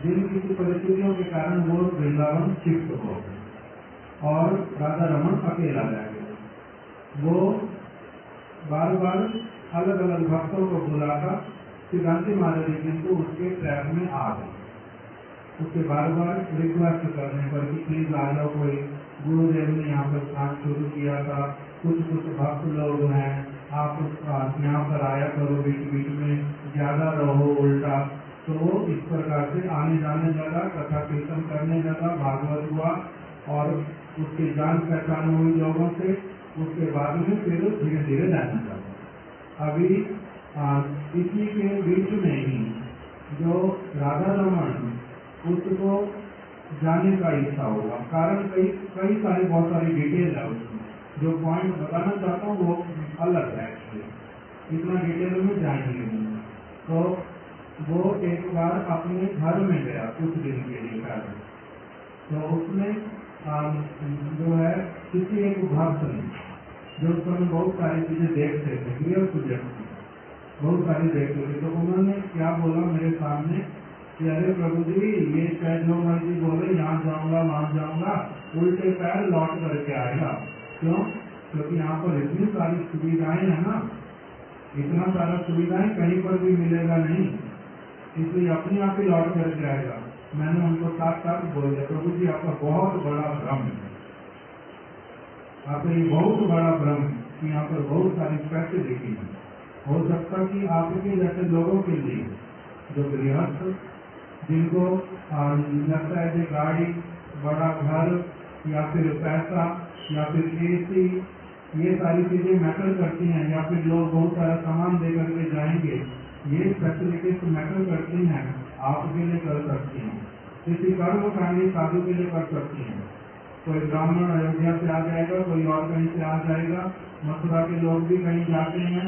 जिन किसी परिस्थितियों के कारण वो वृंदावन शिफ्ट हो गए और राधा रमन अकेला रह गए। वो बार बार अलग अलग भक्तों को बुलाकर सिद्धांति महाराज जिनको उसके ट्रैक में आ गए। उसके बार बार रिक्वेस्ट करने पर कि प्लीज आ जाओ, कोई गुरुदेव ने यहाँ पर काम शुरू किया था, कुछ भक्त लोग हैं, आप यहाँ पर आया करो, बीच बीच में ज्यादा रहो उल्टा। तो वो इस प्रकार से आने जाने लगा, कथा कीर्तन करने लगा, भागवत हुआ और उसकी जान पहचान हुई लोगों से। उसके बाद में फिर धीरे धीरे जाने लगा। अभी इसी के बीच में ही जो राधा रमन उसको जाने का इच्छा होगा, कारण कई सारी बहुत सारी डिटेल है उसमें। जो पॉइंट बताना चाहता हूँ वो अलग है, इतना डिटेल में जाएंगे नहीं। तो वो एक बार अपने घर में गया कुछ दिन के लिए पहले। तो उसमें जो है किसी एक भक्त ने, जो उस समय बहुत सारी चीजें देखते थे, क्लियर प्रोजेक्ट बहुत सारी देखते थे, तो उन्होंने क्या बोला मेरे सामने कि अरे प्रभु जी, ये शायद जो मर्जी बोले, यहाँ जाऊंगा वहां जाऊंगा, उल्टे पैर लौट करके आएगा। क्यों? क्योंकि यहाँ पर इतनी सारी सुविधाएं है ना, इतना सारा सुविधाएं कहीं पर भी मिलेगा नहीं, इसलिए अपने आप ही लौट करके आएगा। मैंने उनको साथ साथ बोल दिया, प्रभु जी आपका बहुत बड़ा भ्रम है, आपका ये बहुत बड़ा भ्रम है कि यहाँ पर बहुत सारी फैसिलिटी है। हो सकता कि आपके जैसे लोगों के लिए, जो गृहस्थ, जिनको लगता है कि गाड़ी, बड़ा घर या फिर पैसा या फिर एसी, ये सारी चीजें मैटर करती हैं, या फिर लोग बहुत सारा सामान दे करके जाएंगे, ये फैसिलिटीज मैटर करती हैं, आपके लिए कर सकती हैं, किसी कर्मकांडी साधु के लिए कर सकती हैं। कोई ब्राह्मण अयोध्या से आ जाएगा, कोई और कहीं से आ जाएगा, मथुरा के लोग भी कहीं जाते हैं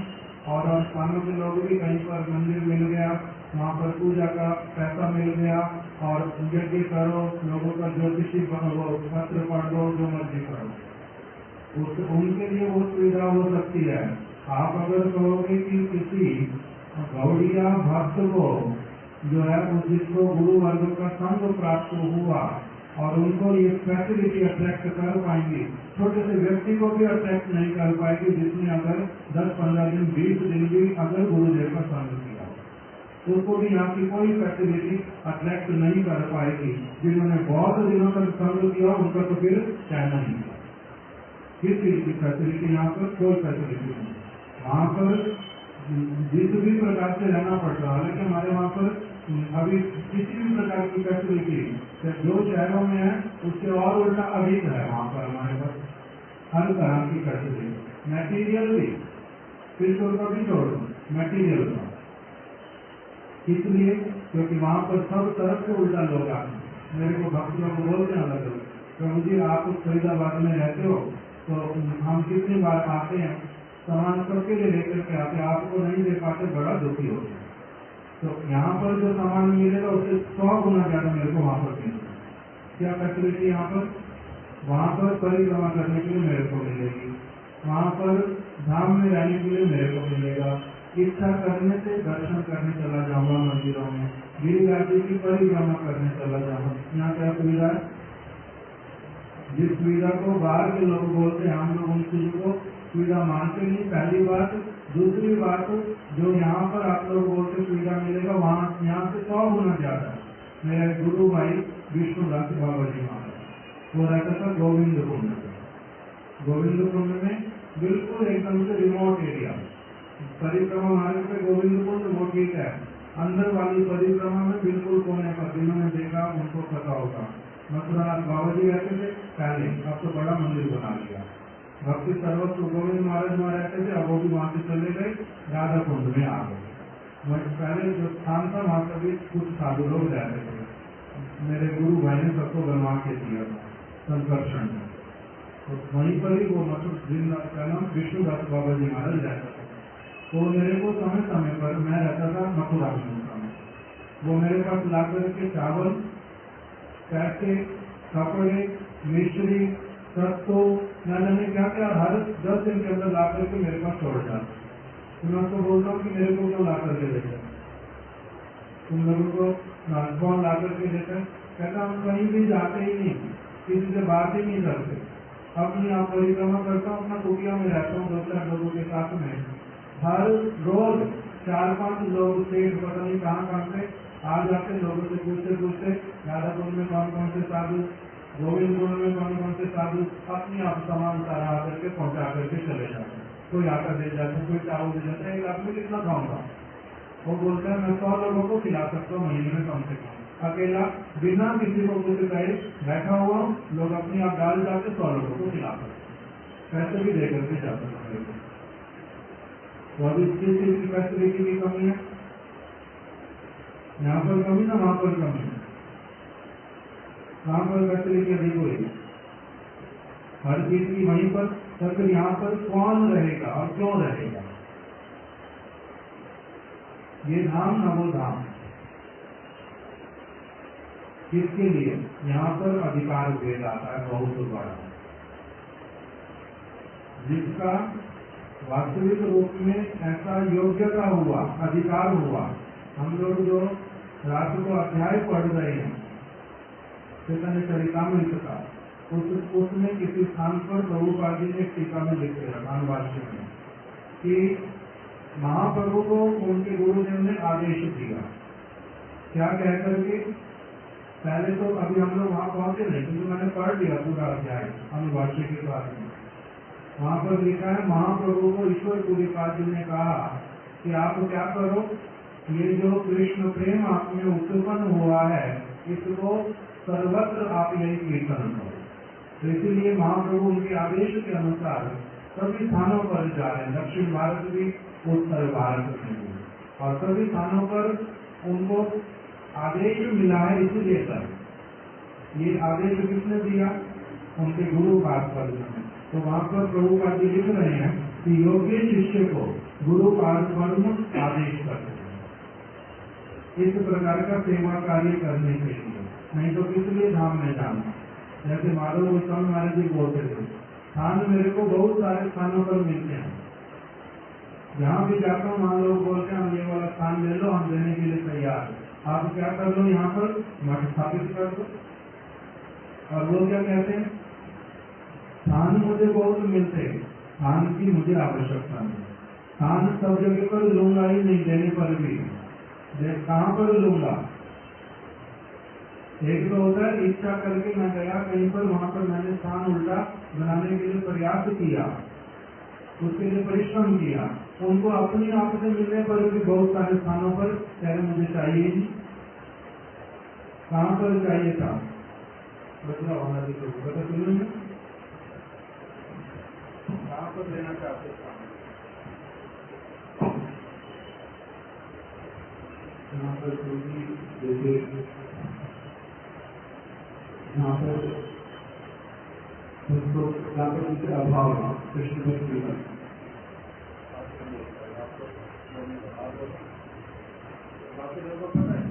और स्थानों के लोग भी कहीं पर मंदिर मिल गया, वहाँ पर पूजा का पैसा मिल गया और यज्ञ करो, लोगों का ज्योतिषी बनो, पत्र पढ़ दो, जो मर्जी करो, उनके लिए वो सुविधा हो सकती है। आप अगर कहोगे कि किसी गौड़िया भक्त को जो है जिसको गुरु वर्ग का संग प्राप्त हुआ और उनको ये फैसिलिटी अट्रैक्ट कर पाएंगी, छोटे से व्यक्ति को भी अट्रैक्ट नहीं कर पाएगी जिसने अगर 10-15 दिन 20 दिन भी अगर गुरुदेव का संग किया, उसको भी यहाँ की कोई फैसिलिटी अट्रैक्ट नहीं कर पाएगी। जिन्होंने बहुत दिनों तक संग किया उनका तो फिर कहना नहीं है। किस चीज की फैसिलिटी? यहाँ पर कोई फैसिलिटी नहीं। वहाँ पर जिस भी प्रकार से रहना पड़ता है, हालांकि हमारे वहाँ पर अभी किसी भी प्रकार की फैसिलिटी जो शहरों में है उससे और उल्टा अधिक है। वहाँ पर हमारे पास हर तरह की फैसिलिटी, मटेरियल भी, फिर का भी छोड़ दो, मटेरियल का, इसलिए क्योंकि वहाँ पर सब तरफ से उल्टा लोग आते हैं। मेरे को भक्त लोग बोलते हैं अलग अलग, प्रभु जी आप फरीदाबाद में रहते हो तो हम कितनी बार आते हैं, सामान सबके लिए लेकर के आते हैं, आपको नहीं दे पाते, बड़ा दुखी होते हैं। तो यहाँ पर जो सामान मिलेगा उससे 100 गुना ज्यादा मेरे को वहाँ पर मिलेगा। क्या फैसिलिटी यहाँ पर? वहाँ पर परिक्रमा करने के लिए मेरे को मिलेगी, वहाँ पर धाम में रहने के लिए मेरे को मिलेगा, इच्छा करने से दर्शन करने चला जाऊंगा मंदिरों में, गिरिराज जी की परिक्रमा करने चला जाऊंगा। यहाँ क्या सुविधा है? जिस सुविधा को बाहर के लोग बोलते हैं, हम लोग उन चीजों को सुविधा मानते नहीं, पहली बात। दूसरी बात, जो यहाँ पर आप लोग बोलते सुविधा मिलेगा, वहाँ यहाँ से 100 गुना ज्यादा है। मेरे गुरु भाई विष्णुदास बाबा जी महाराज, वो रहता था गोविंद कुंड में। गोविंद कुंड में बिल्कुल एकदम से रिमोट एरिया, परिक्रमा मार्ग पे गोविंद कुंड वो ठीक है, अंदर वाली परिक्रमा में बिल्कुल कोने पर, जिन्होंने देखा उनको पता होगा, मथुरानाथ बाबा जी रहते थे पहले, अब तो बड़ा मंदिर बना लिया। भक्ति सर्वस्व गोविंद महाराज वहाँ रहते थे, अब वो भी वहाँ से चले गए, राधा कुंड में आ गए। पहले जो स्थान था वहाँ पर भी कुछ साधु लोग रहते थे, मेरे गुरु भाई ने सबको बनवा के दिया था संकर्षण में, तो वहीं पर ही वो मतलब विष्णुदास बाबा जी महाराज रहता था। तो मेरे को समय समय पर, मैं रहता था मथुरा में उस समय, वो मेरे पास ला करके चावल, पैसे, कपड़े, मिश्री, सत्तू, न जाने क्या क्या हर 10 दिन के अंदर ला करके मेरे पास छोड़ जाता। तो मैं उसको बोलता हूँ कि मेरे को क्यों ला करके देता, तुम लोगों को फोन ला करके देते हैं। कहता हम कहीं भी जाते ही नहीं, किसी से बात ही नहीं करते, अपनी आप परिक्रमा करता हूँ, अपना कुटिया में रहता हूँ 2-4 लोगों के साथ में। हर रोज 4-5 लोग सेठ पता नहीं कहाँ से आ जाते, लोगों से पूछते राधापुर में कौन कौन से साधु, गोविंदपुर में कौन कौन से साधु, अपनी आप सामान सारा आकर के पहुंचा करके चले जाते हैं। कोई आकर दे जाता है, कोई चावल दे जाता है, एक आदमी कितना खाऊंगा, वो बोलता है मैं 100 लोगों को खिला सकता हूँ महीने में कम से कम, अकेला बिना किसी को कुछ कहे बैठा हुआ हूँ, लोग अपनी आप डाल जाते 100 लोगों को खिला सकते, पैसे भी दे करके जाते हैं। तो अभी किस चीज की फैसिलिटी की कमी है, यहाँ पर कमी ना वहां पर कमी है, वहां पर फैसिलिटी अधिक हुई हर चीज की वहीं पर, तो फिर यहाँ पर कौन रहेगा और क्यों रहेगा? ये धाम न वो धाम, किसके लिए? यहाँ पर अधिकार भेद आता है बहुत बड़ा, जिसका वास्तविक रूप में ऐसा योग्यता हुआ, अधिकार हुआ। हम लोग जो रात को अध्याय पढ़ रहे हैं चैतन्य चरितामृत का, उसमें किसी स्थान पर प्रभुपाद जी ने टीका में लिख के रखा अनुवाद में कि महाप्रभु को उनके गुरुदेव ने आदेश दिया, क्या कह करके, पहले तो अभी हम लोग वहां पहुंचे नहीं, क्योंकि मैंने पढ़ लिया पूरा अध्याय अनुवाद के साथ में। वहां पर लिखा है महाप्रभु को ईश्वर पुरीपाद जी ने कहा कि आप क्या करो, ये जो कृष्ण प्रेम आप में उत्पन्न हुआ है इसको सर्वत्र आप यही कीर्तन करो। तो इसीलिए महाप्रभु उनके आदेश के अनुसार सभी स्थानों पर जा रहे हैं, दक्षिण भारत भी, उत्तर भारत में भी, और सभी स्थानों पर उनको आदेश मिला है। इसीलिए सर ये आदेश किसने दिया? उनके गुरु पाद में। तो वहां पर प्रभुपाद जी लिख रहे हैं कि योग्य शिष्य को गुरु पाद आदेश करते हैं इस प्रकार का सेवा कार्य करने के लिए, नहीं तो किस लिए धाम में जाना। जैसे माधव गोस्वामी महाराज जी बोलते थे, स्थान मेरे को बहुत सारे स्थानों पर मिलते हैं, जहाँ भी जाता हूँ वहाँ लोग बोलते हैं हम ये वाला स्थान ले लो, हम देने के लिए तैयार है, आप क्या कर लो, यहाँ पर मठ स्थापित कर दो। और वो क्या कहते हैं, स्थान मुझे बहुत मिलते हैं, स्थान की मुझे आवश्यकता नहीं, स्थान सब जगह पर लूंगा ही नहीं, देने पर भी कहाँ पर लूंगा। एक तो होता है इच्छा करके मैं गया कहीं पर, वहां पर मैंने स्थान उल्टा बनाने के लिए प्रयास किया, उसके लिए परिश्रम किया, उनको अपनी आप से मिलने पर भी बहुत सारे स्थानों पर कह रहे मुझे चाहिए ही, कहाँ पर चाहिए था, बदला होना चाहिए, बता सुनिए कहाँ पर लेना चाहते था। यहाँ पर जैसे यहाँ पर उसको उनके अभाव है कृष्ण भक्ति का, बाकी लोगों को पता है,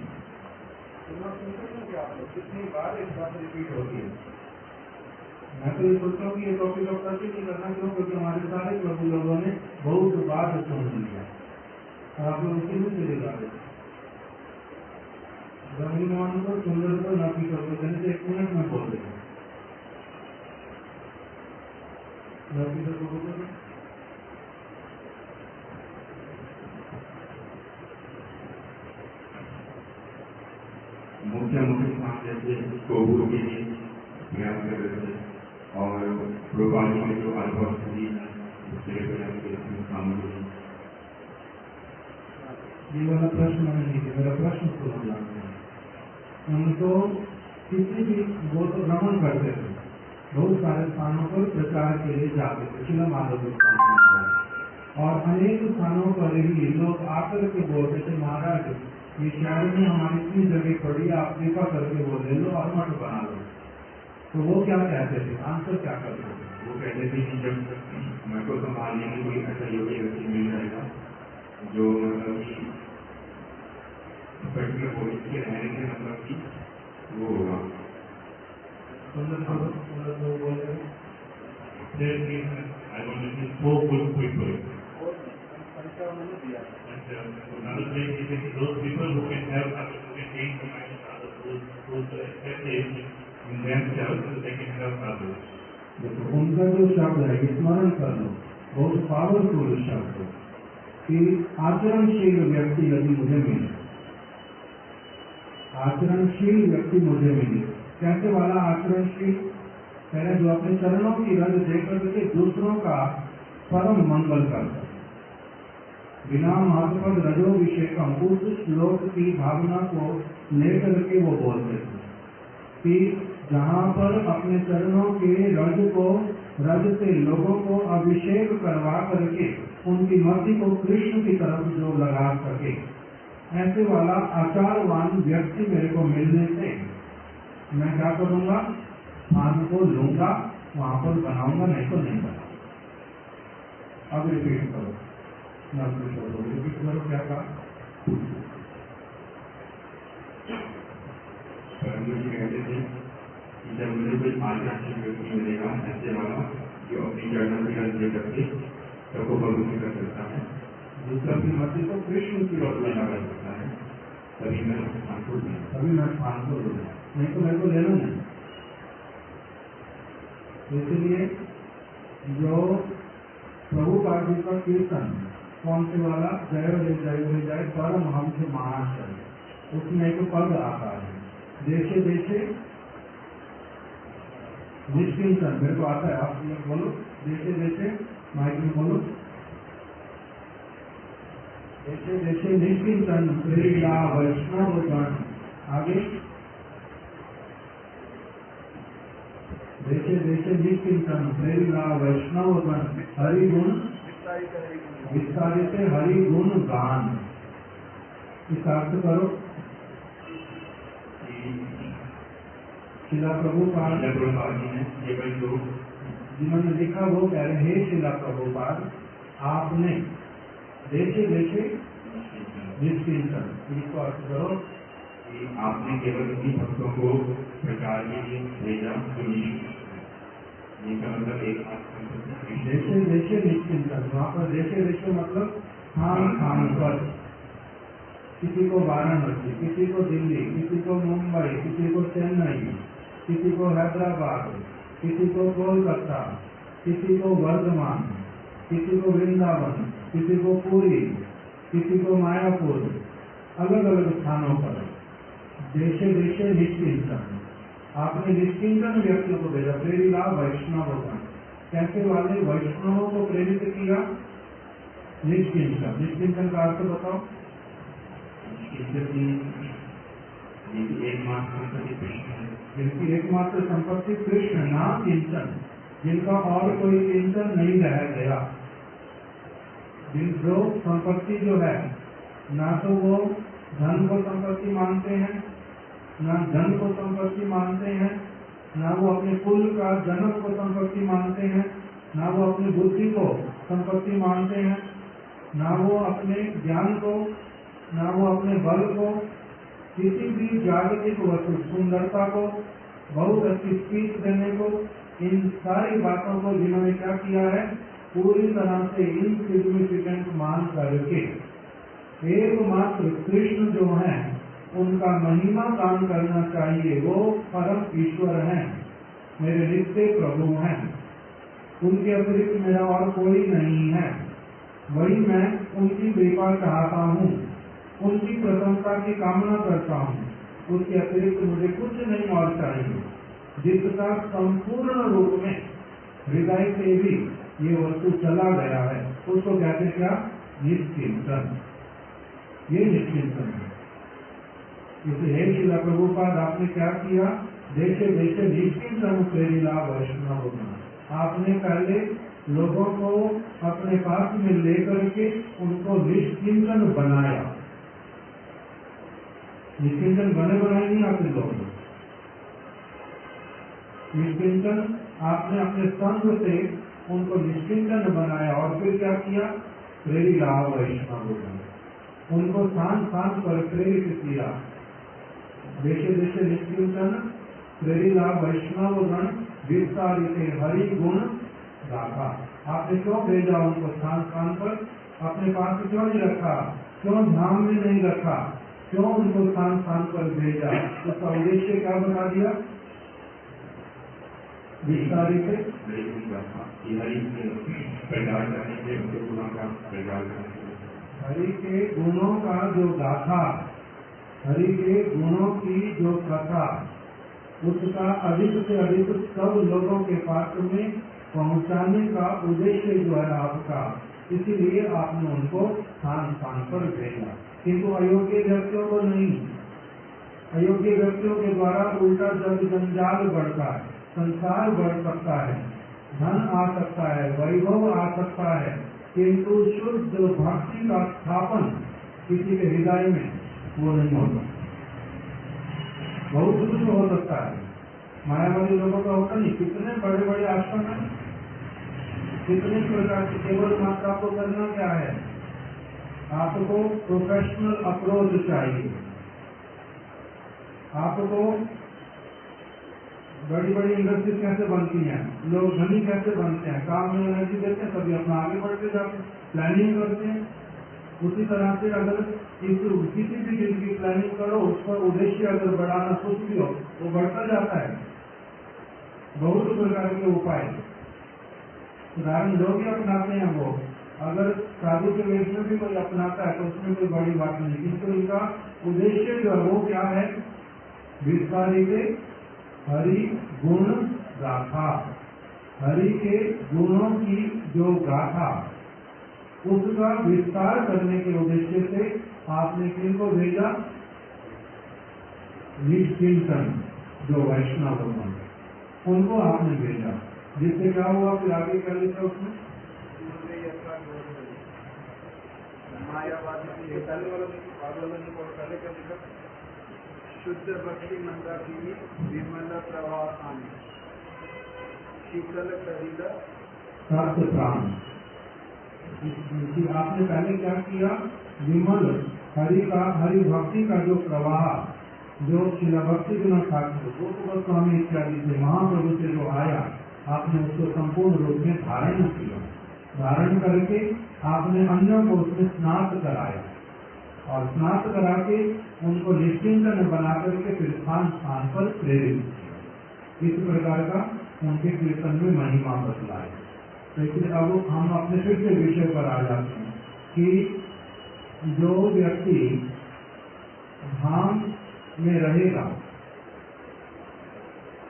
सुनना सुनते हैं कि आप लोग कितनी बार एक बात रिपीट होती है। मैं तो ये सोचता हूँ कि ये टॉपिक अब टच ही नहीं करना, क्यों? क्योंकि हमारे सारे प्रभु लोगों ने बहुत बार सुन लिया और आप लोग उसी में चले जा रहे। ब्रह्ममान को सुंदर को न पी करो, जैसे 1 मिनट में बोल देंगे मुख्य स्थान जैसे कोहूर के लिए प्रयास कर रहे थे, और प्रोपाली में जो अनुभव थी उसके लिए प्रयास करते सामने। ये वाला प्रश्न मैंने नहीं किया, मेरा प्रश्न सुनो जानते हैं। उनको किसी भी, वो तो भ्रमण करते थे, बहुत सारे स्थानों पर प्रचार के लिए जाते थे, शिला माधव और अनेक स्थानों पर ही लोग आकर के बोलते थे महाराज ये शहर में हमारी इतनी जगह पड़ी, आप कृपा करके वो ले लो और मठ बना लो। तो वो क्या कहते थे, आंसर क्या करते थे? वो कहते थे कि जब मैं को संभालने में कोई ऐसा योग्य व्यक्ति मिल जाएगा जो मतलब कि पर्टिकुलर पोलिस के रहने के मतलब कि वो होगा। There is, I want to say, 4 good people. परिचय उन्होंने दिया है। And another thing is that those people who can help others, who can change the mind of others, who effective in themselves, so they can help others. देखो उनका जो शब्द है स्मरण कर लो, बहुत पावरफुल शब्द कि आचरणशील व्यक्ति यदि मुझे मिले, आचरणशील व्यक्ति मुझे मिले, कैसे वाला आचरणशील? पहले जो अपने चरणों की रज देकर के दूसरों का परम मंगल करता, बिना महात्मद रजोभिषेकम, उस श्लोक की भावना को लेकर के वो बोलते थे कि जहाँ पर अपने चरणों के रज से लोगों को अभिषेक करवा करके उनकी मति को कृष्ण की तरफ जो लगा सके, ऐसे वाला आचारवान व्यक्ति मेरे को मिलने से मैं क्या करूँगा? स्थान को लूंगा, वहाँ पर बनाऊंगा, नहीं तो नहीं बनाऊंगा। अब रिपीट करो, रिपीट करो, क्या कहा? मुझे कहते थे कि जब मुझे कोई आचार्य व्यक्ति मिलेगा ऐसे वाला जो अपनी चरणों की रज दे करके सबको पवित्र कर सकता है, दूसरा की मति को कृष्ण की ओर लगा सकता है, तभी मैं स्थान को लूंगा, नहीं तो मेरे को लेना नहीं। इसलिए जो प्रभुपाद जी का कीर्तन कौन से वाला? जय रे जय रे जय परमहंस महाशय, उसमें एक पद आता है, देशे देशे निष्किंचन, मेरे को आता है, आप ये बोलो, देशे देशे, माइक में बोलो, देशे देशे निष्किंचन प्रेरिला वैष्णव गण, आगे देशे देशे निष्किंचन प्रेरिला वैष्णव गण हरि गुण विस्तारित हरि गुण गान। इस अर्थ करो। शिला प्रभुपाद जी ने केवल जो जिन्होंने लिखा वो कह रहे हैं, हे शिला प्रभुपाद, आपने देशे देशे निष्किंचन, इसको अर्थ करो कि आपने केवल उन्हीं भक्तों को प्रचार के लिए भेजा जो जिनका मतलब एक देशे देशे निश्चिंतन। वहाँ पर देशे देशे मतलब स्थान स्थान पर, किसी को वाराणसी, किसी को दिल्ली, किसी को मुंबई, किसी को चेन्नई, किसी को हैदराबाद, किसी को कोलकाता, किसी को वर्धमान, किसी को वृंदावन, किसी को पुरी, किसी को मायापुर, अलग अलग स्थानों पर देशे देशे निश्चिंतन। आपने निश्चिंतन व्यक्तियों को भेजा, प्रेरिला वैष्णव गण, कैसे वाले वैष्णवों को प्रेरित किया? निश्चिंतन। निश्चिंतन का अर्थ बताओ। एकमात्र संपत्ति कृष्ण है, जिनकी एकमात्र संपत्ति कृष्ण, नाम चिंतन, जिनका और कोई चिंतन नहीं रह गया, जिन जो संपत्ति जो है, ना तो वो धन को संपत्ति मानते हैं, ना धन को संपत्ति मानते हैं, ना वो अपने कुल का जन्म को संपत्ति मानते हैं, ना वो अपनी बुद्धि को संपत्ति मानते हैं, ना वो अपने ज्ञान को, ना वो अपने बल को, किसी भी जागतिक वस्तु, सुंदरता को, बहुत अच्छी स्पीच देने को, इन सारी बातों को जिन्होंने क्या किया है, पूरी तरह से इनसिग्निफिकेंट मान करके एकमात्र कृष्ण जो है उनका महिमा गान करना चाहिए, वो परम ईश्वर हैं, मेरे नित्य प्रभु हैं, उनके अतिरिक्त मेरा और कोई नहीं है, वही मैं उनकी कृपा चाहता हूँ, उनकी प्रशंसा की कामना करता हूँ, उसके अतिरिक्त मुझे कुछ नहीं और चाहिए। जिसका संपूर्ण रूप में हृदय से भी ये वस्तु चला गया है, उसको कहते क्या? निश्चिंतन। ये निश्चिंतन है। इसलिए हे श्रीला प्रभुपाद, आपने क्या किया? देशे देशे निश्चिंतन प्रेरिला वैष्णव गण, आपने पहले लोगों को अपने पास में लेकर के उनको निश्चिंतन बनाया। निश्चिंतन बने बनाए नहीं आते लोग, निश्चिंतन आपने अपने संग से उनको निश्चिंतन बनाया और फिर क्या किया? प्रेरिला वैष्णव गण, उनको स्थान स्थान पर प्रेरित किया। देशे देशे निश्चिंतन प्रेरिला वैष्णव गण विस्तारित हरि गुण गाथा। आपने क्यों भेजा उनको स्थान स्थान पर? अपने पास क्यों नहीं रखा, क्यों धाम में नहीं रखा, क्यों उनको स्थान स्थान पर भेजा, उसका उद्देश्य क्या बता दिया विस्तारित है। हरि के प्रचार करने के, उनके गुणों का प्रचार करने के, हरि के गुणों का जो गाथा, हरि के गुणों की जो कथा, उसका अधिक से अधिक सब लोगों के पास में पहुंचाने का उद्देश्य जो है आपका, इसीलिए आपने उनको स्थान स्थान पर भेजा। किंतु अयोग्य व्यक्तियों को नहीं, अयोग्य व्यक्तियों के द्वारा उल्टा जग जंजाल बढ़ता है, संसार बढ़ सकता है, धन आ सकता है, वैभव आ सकता है, किंतु शुद्ध भक्ति का स्थापन किसी के हृदय में वो नहीं होता। बहुत कुछ हो सकता है, मायावादी लोगों का होता नहीं। कितने बड़े बड़े आश्रम हैं, कितने प्रकार की, केवल मात्र आपको करना क्या है, आपको प्रोफेशनल अप्रोच चाहिए। आपको बड़ी बड़ी इंडस्ट्री कैसे बनती हैं, लोग धनी कैसे बनते हैं, काम में एनर्जी देते हैं, तभी अपना आगे बढ़ते जाते हैं, प्लानिंग करते हैं। उसी तरह से अगर किसी भी चीज की प्लानिंग करो, उसका उद्देश्य अगर बढ़ाना कुछ भी हो, वो बढ़ता जाता है। बहुत प्रकार के उपाय उदाहरण लोग भी अपनाते हैं। वो अगर साधु के वेश में भी कोई अपनाता है तो उसमें कोई बड़ी बात नहीं, किंतु इनका उद्देश्य जो है वो क्या है, विस्तारित हरि गुण गाथा, हरि के गुणों की जो गाथा, उसका विस्तार करने के उद्देश्य से आपने किनको भेजा, निश्चिंतन जो वैष्णव होते उनको आपने भेजा। जिससे क्या हुआ, फिर आगे कर लिखा उसमें मायावादी शुद्ध भक्ति मंदाकिनी विमल प्रवाहानी शीतल करिल सत्य प्राण। आपने पहले क्या किया, विमल हरि भक्ति का जो प्रवाह, जो शिला भक्ति गुना ठाकुर गोपाल स्वामी इत्यादि से महाप्रभु से जो आया, आपने उसको संपूर्ण रूप में धारण किया। धारण करके आपने अन्यों को उसमें स्नात कराया और स्नात करा के उनको निश्चिंतन बना करके फिर स्थान स्थान पर प्रेरित किया। इस प्रकार का उनके कीर्तन में महिमा बतलाए। तो इसलिए अब हम अपने फिर से विषय पर आ जाते हैं कि जो व्यक्ति धाम में रहेगा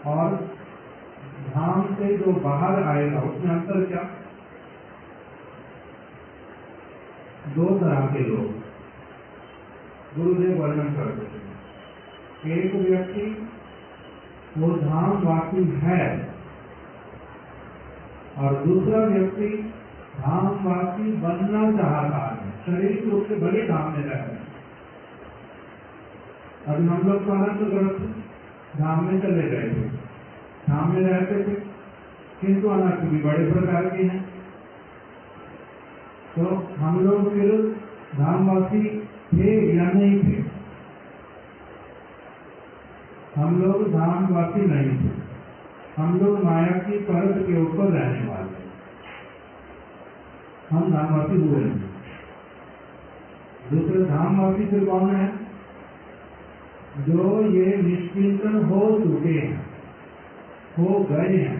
और धाम से जो बाहर आएगा, उसमें अंतर क्या, दो तरह के लोग गुरुदेव वर्णन करते हैं। एक व्यक्ति वो धामवासी है और दूसरा व्यक्ति धामवासी बनना चाहता है, शारीरिक रूप से बड़े धाम में रहता है। अभी हम लोग तो अनंत ग्रस्त धाम में चले गए थे, धाम में रहते थे, किंतु अनर्थ भी बड़े प्रकार के हैं। तो हम लोग फिर धामवासी थे या नहीं थे, हम लोग धामवासी नहीं थे, हम लोग माया की परत के ऊपर रहने वाले, हम धामवासी हुए नहीं। दूसरे धामवासी फिर कौन है, जो ये निश्चिंतन हो चुके हैं, हो गए हैं,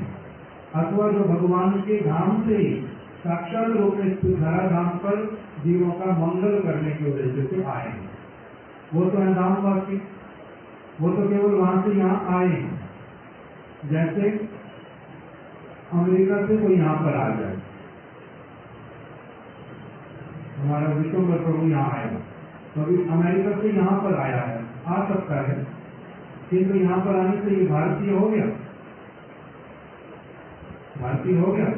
अथवा जो भगवान के धाम से ही साक्षात रूप में धरा धाम पर जीवों का मंगल करने के उद्देश्य से आए हैं, वो तो है धामवासी। वो तो केवल वहां से यहाँ आए हैं। जैसे अमेरिका से कोई यहाँ पर आ जाए, हमारा विश्वम्भर प्रभु यहाँ आया, तो अभी अमेरिका से यहाँ पर आया है, आ सकता है, किंतु यहाँ पर आने से ये भारतीय हो गया, भारतीय हो गया,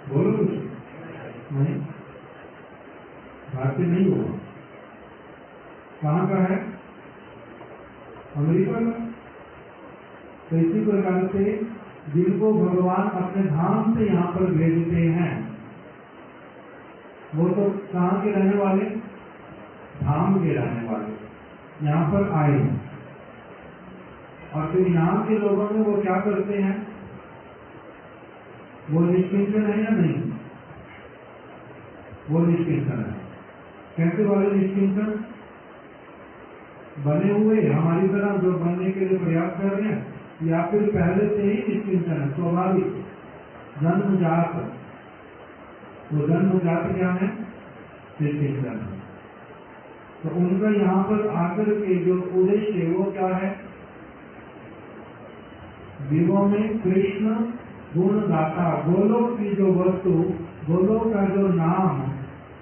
बोलो कुछ नहीं, भारतीय नहीं होगा। कहाँ का है, अमेरिका का। तो इसी प्रकार से जिनको भगवान अपने धाम से यहाँ पर भेजते हैं, वो तो कहाँ के रहने वाले, धाम के रहने वाले, यहाँ पर आए। और फिर यहाँ के लोगों में वो क्या करते हैं, वो निश्चिंतन है या नहीं, वो निष्किंचन है। कैसे वाले निष्किंचन? बने हुए हमारी तरह जो बनने के लिए प्रयास कर रहे हैं, या फिर पहले से ही निष्किंचन है, स्वाभाविक जन्मजात। वो जन्मजात क्या है? निष्किंचन है। तो उनका यहाँ पर आकर के जो उद्देश्य है वो क्या है? जीवों में कृष्ण गुण गाथा, गोलोक की जो वस्तु, गोलोक का जो नाम,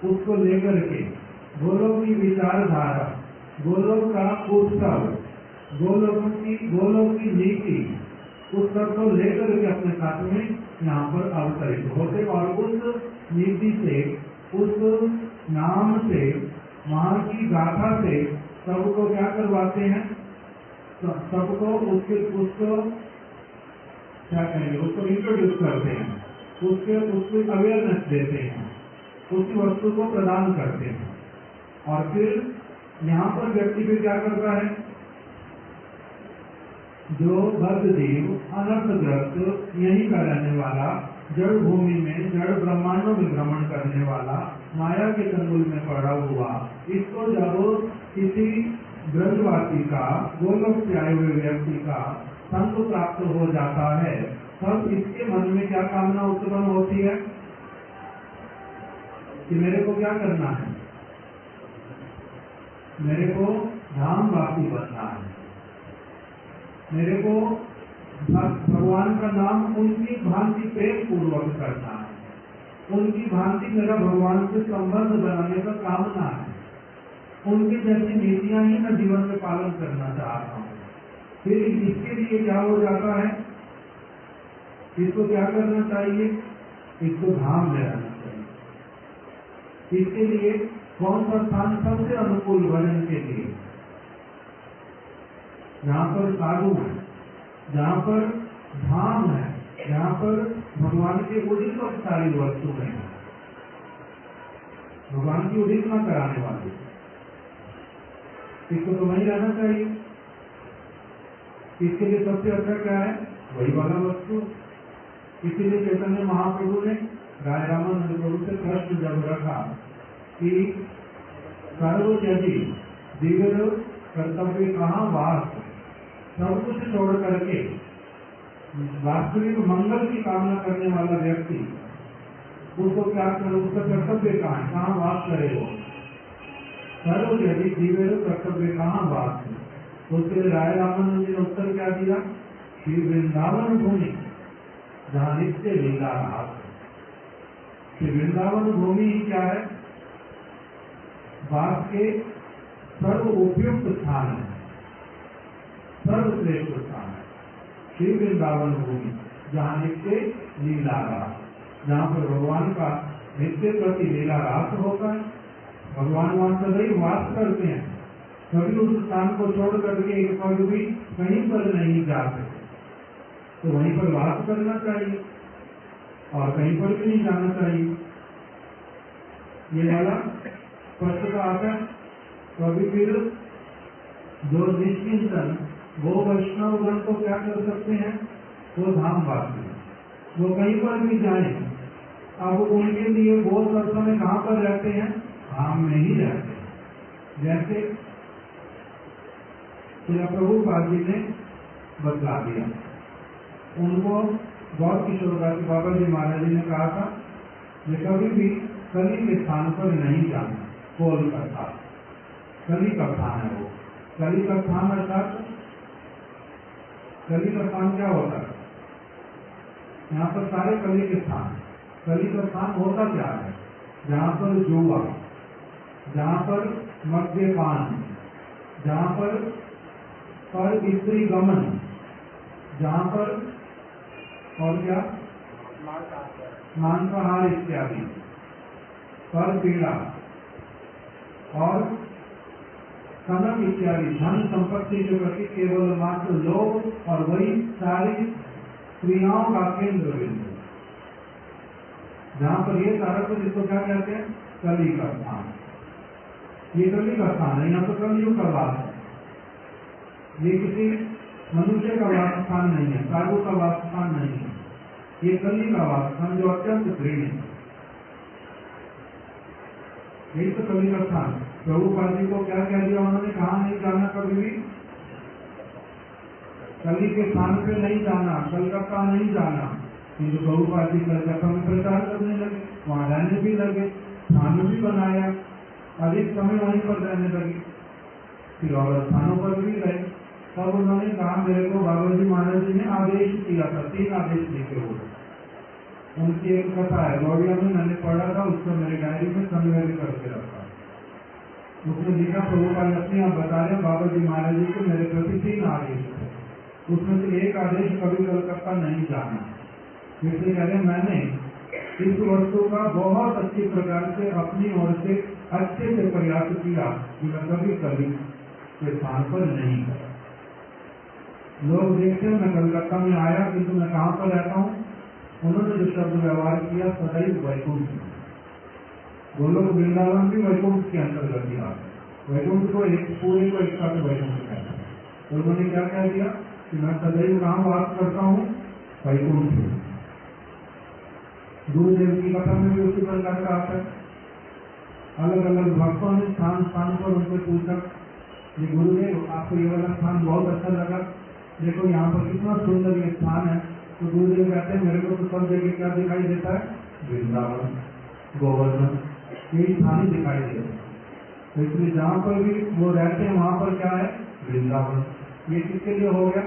उसको लेकर के गोलोक की विचारधारा, गोलोक का उत्सव, गोलोक की नीति, उस सब को लेकर के अपने साथ में यहाँ पर अवतरित होते और उस नीति से, उस नाम से, वहाँ की गाथा से सबको क्या करवाते हैं? सबको उसको क्या कहेंगे, उसको इंट्रोड्यूस करते हैं, उसके अवेयरनेस देते हैं, उसी वस्तु को प्रदान करते हैं। और फिर यहाँ पर व्यक्ति फिर क्या करता है? जो बद्ध जीव, अनर्थग्रस्त, यहीं का रहने वाला, जड़ भूमि में, जड़ ब्रह्मांडों में भ्रमण करने वाला, माया के चंगुल में पड़ा हुआ, इसको जब किसी ब्रजवासी का, गोलोक से आए हुए व्यक्ति का संग प्राप्त हो जाता है, तब इसके मन में क्या कामना उत्पन्न होती है कि मेरे को क्या करना है? मेरे को धामवासी बनना है, मेरे को भगवान का नाम उनकी भांति प्रेम पूर्वक करना है, उनकी भांति मेरा भगवान से संबंध बनाने का कामना है, उनकी जैसी नीतियां ही मैं जीवन में पालन करना चाहता हूँ। फिर इसके लिए क्या हो जाता है? इसको क्या करना चाहिए? इसको धाम ले आना चाहिए। इसके लिए कौन सा स्थान सबसे अनुकूल भजन के लिए? जहाँ पर साधु है, जहाँ पर धाम है, जहाँ पर भगवान के उदित सारी वस्तु है, भगवान की उदितना कराने वाले, इसको तो वहीं रहना चाहिए। इसके लिए सबसे अच्छा क्या है? वही वाला वस्तु। इसीलिए चैतन्य महाप्रभु ने राय रामानंद प्रभु से प्रश्न जब रखा कि सर्व यदि दिव्य कर्तव्य कहाँ वास, सब कुछ छोड़ करके वास्तविक मंगल की कामना करने वाला व्यक्ति, उसको क्या करे? उसका कर्तव्य कहाँ वास करे? वो सर्व यदि दिव्य कर्तव्य कहाँ वास है? उसके लिए राय रामानंद जी ने उत्तर क्या दिया? श्री वृंदावन भूमि जहाँ नित्य लीला रास है। श्री वृंदावन भूमि क्या है? वास के सर्व उपयुक्त स्थान है, सर्वश्रेष्ठ स्थान है श्री वृंदावन भूमि, जहाँ नित्य लीला रास, जहाँ पर भगवान का नित्य प्रति लीला रास होता है। भगवान वहाँ सदैव वास करते हैं, कभी उस स्थान को छोड़ करके एक पग भी कहीं पर नहीं जाते, तो वहीं पर वास करना चाहिए और कहीं पर भी नहीं जाना चाहिए। ये वाला स्पष्टता आता है। तो अभी फिर जो निष्किंचन वो वैष्णवगण को क्या कर सकते हैं? वो धामवासी, वो कहीं पर भी जाए, अब उनके लिए वो सब समय कहाँ पर रहते हैं? धाम में ही रहते हैं। जैसे श्री प्रभुपाद जी ने बतला दिया, उनको गौर किशोर बाबा जी महाराज जी ने कहा था कि कभी भी कली के स्थान पर नहीं जाना। कोलकाता कली का स्थान है, वो कली का स्थान अर्थात कली का स्थान क्या होता है? यहाँ पर सारे कली के स्थान, कली का स्थान होता क्या है? जहाँ पर जुआ, जहाँ पर मद्यपान, जहाँ पर स्त्री गमन, जहाँ पर और क्या मांसाहार इत्यादि, पर पीड़ा और कनक इत्यादि धन संपत्ति के प्रति केवल मात्र लोभ, और वही सारी क्रियाओं का केंद्र बिंदु, जहाँ पर ये सारा कुछ, इसको क्या कहते हैं? कली का स्थान। ये कली का स्थान है, यहाँ पर कलयुग का वास है। ये किसी मनुष्य का वास स्थान नहीं है, साधु का वास स्थान नहीं है, ये कली का वास स्थान जो अत्यंत घृण है। यही तो कवि का स्थान। प्रभुपाद जी को क्या कह दिया उन्होंने, कहा नहीं जाना कभी भी, कली के स्थान पे नहीं जाना, कलकत्ता नहीं जाना। किंतु प्रभुपाद जी कलकत्ता में प्रचार करने लगे, वहां रहने भी लगे, स्थान भी बनाया, अधिक समय वहीं पर रहने लगे, फिर और स्थानों पर भी गए। तब उन्होंने कहा, मेरे को बाबा जी महाराज जी ने आदेश दिया था, 3 आदेश लिखे हुए। उनकी एक कथा है, गौड़िया में मैंने पढ़ा था, उसको मेरे डायरी में संग्रह करके रखा। उसने लिखा, प्रभुपाद अपने आप बता रहे बाबा जी महाराज जी को मेरे प्रति 3 आदेश थे। उसमें से एक आदेश कभी कलकत्ता नहीं जाना। इसलिए कह रहे मैंने इस वस्तु का बहुत अच्छी प्रकार से अपनी ओर से अच्छे से प्रयास किया कि मैं कभी कभी के स्थान पर नहीं गया। लोग देखते हैं मैं कलकत्ता में आया, किंतु मैं कहाँ पर रहता हूँ। उन्होंने जो शब्द व्यवहार किया, सदैव वैकुंठ। गोलोक वृंदावन भी वैकुंठ के अंतर्गत ही आता है। वैकुंठ को एक पूरे को एक साथ वैकुंठ कहते हैं। तो उन्होंने क्या कह दिया कि मैं सदैव कहाँ वास करता हूँ, वैकुंठ। गुरुदेव की कथा में भी उसी प्रकार का आता है। अलग अलग भक्तों ने स्थान स्थान पर उनसे पूछा, ये गुरुदेव आपको ये वाला स्थान बहुत अच्छा लगा, देखो यहाँ पर कितना सुंदर ये स्थान है। तो गुरुदेव कहते हैं, मेरे को तो सब जगह क्या दिखाई देता है, वृंदावन, गोवर्धन, यही स्थान ही दिखाई देता है। तो इसलिए जहाँ पर भी वो रहते हैं वहाँ पर क्या है, वृंदावन। ये किसके लिए हो गया,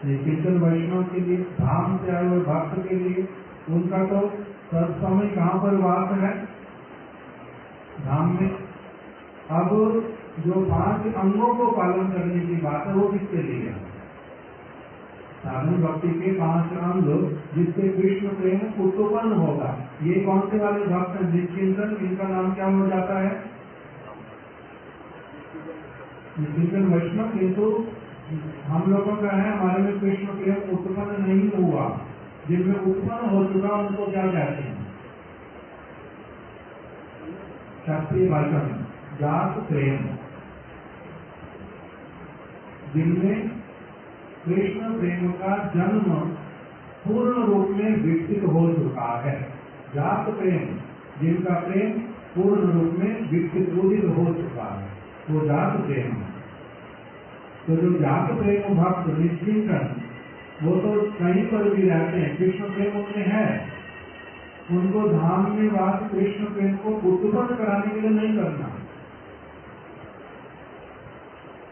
ये कीर्तन वैष्णव के लिए, धाम से आए हुए भक्त के लिए। उनका तो सब समय कहाँ पर वास है, धाम में। अब जो 5 अंगों को पालन करने की बात है, वो किसके लिए है, साधन भक्ति के 5 अंग जिससे कृष्ण प्रेम उत्पन्न होगा। ये कौन से वाले भक्त हैं, निश्चिंतन, इनका नाम क्या हो जाता है, निश्चिंतन वैष्णव। किंतु हम लोगों का है, हमारे में कृष्ण प्रेम उत्पन्न नहीं हुआ। जिनमें उत्पन्न हो चुका उनको क्या कहते हैं, शास्त्रीय भाषा में जात प्रेम। जिनमें कृष्ण प्रेम का जन्म पूर्ण रूप में विकसित हो चुका है, जात प्रेम, जिनका प्रेम पूर्ण रूप में विकसित उदित हो चुका है, वो जात प्रेम है। तो जो जात प्रेम भक्त निश्चिंतन, वो तो कहीं पर भी रहते हैं, कृष्ण प्रेम उनमें है। उनको धाम में वास कृष्ण प्रेम को उत्पन्न कराने के लिए नहीं करना।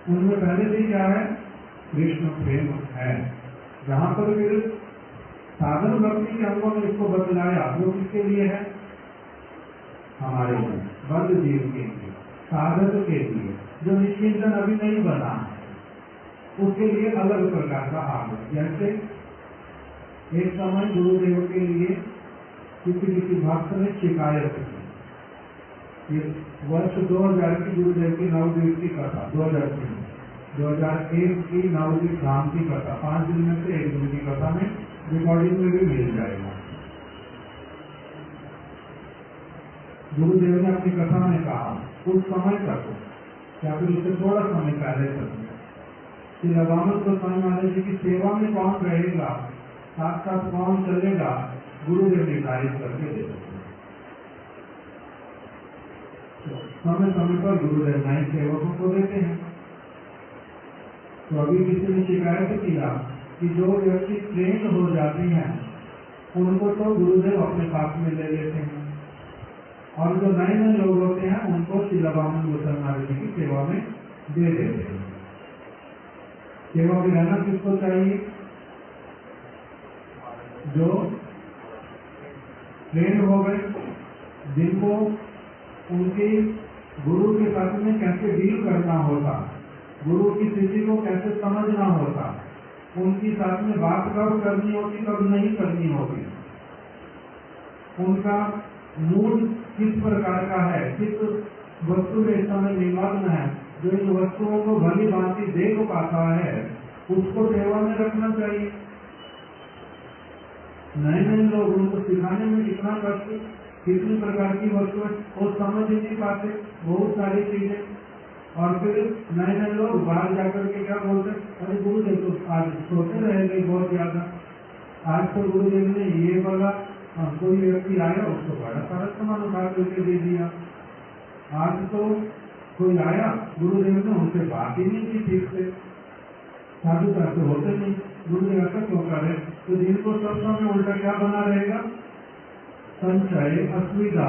उनमें पहले से क्या है, कृष्ण प्रेम है। जहाँ पर फिर साधन भक्ति के अंगों ने इसको बतलाया, वो किसके लिए है, हमारे लिए, बद्ध जीव के लिए, साधक के लिए। जो निश्चिंतन अभी नहीं बना उसके लिए अलग प्रकार का आग। जैसे एक समय गुरुदेव के लिए किसी भक्त ने शिकायत की। ये वर्ष 2000 की गुरुदेव की नवद्वीप की कथा, 2001 की नवद्वीप धाम की कथा, 5 दिन में से 1 दिन की कथा में रिकॉर्डिंग में भी मिल जाएगा। गुरुदेव ने अपनी कथा में कहा, उस समय तक या फिर उससे थोड़ा समय पहले तक कि लगामत गोस्वामी महाराज जी की सेवा में कौन रहेगा, साथ साथ कौन चलेगा, गुरुदेव निर्धारित करके दे सकते। समय समय पर गुरुदेव नए सेवकों को देते हैं। तो अभी किसी ने शिकायत किया कि जो व्यक्ति ट्रेन हो जाती हैं उनको तो गुरुदेव अपने साथ में ले लेते हैं, और जो नए नए लोग होते हैं उनको श्री लगामत गोस्वामी महाराज जी की सेवा में दे देते हैं। सेवा में रहना किसको चाहिए, जो ट्रेन हो गए, जिनको उनके गुरु के साथ में कैसे डील करना होता, गुरु की स्थिति को कैसे समझना होता, उनकी साथ में बात कब करनी होती, कब नहीं करनी होती, उनका मूड किस प्रकार का है, किस वस्तु में इस समय निमग्न है, जो इन वस्तुओं को भली भांति देख पाता है, उसको सेवा में रखना चाहिए। नए नए लोग, उनको सिखाने में कितना कष्ट, कितनी प्रकार की वस्तुएं वो समझ नहीं पाते, बहुत सारी चीजें। और फिर नए नए लोग बाहर जाकर के क्या बोलते, अरे गुरुदेव तो आज सोते रहेंगे बहुत ज्यादा, आज तो गुरुदेव ने ये बोला, हाँ, कोई व्यक्ति आया उसको बड़ा सारा सामान उठा करके दे दिया। आज तो कोई आया, गुरुदेव ने उनसे बात ही नहीं की ठीक से, साधु तो होते नहीं, गुरुदेव ऐसा क्यों करे, तो जिनको सब समय उल्टा क्या बना रहेगा, संचय असुविधा,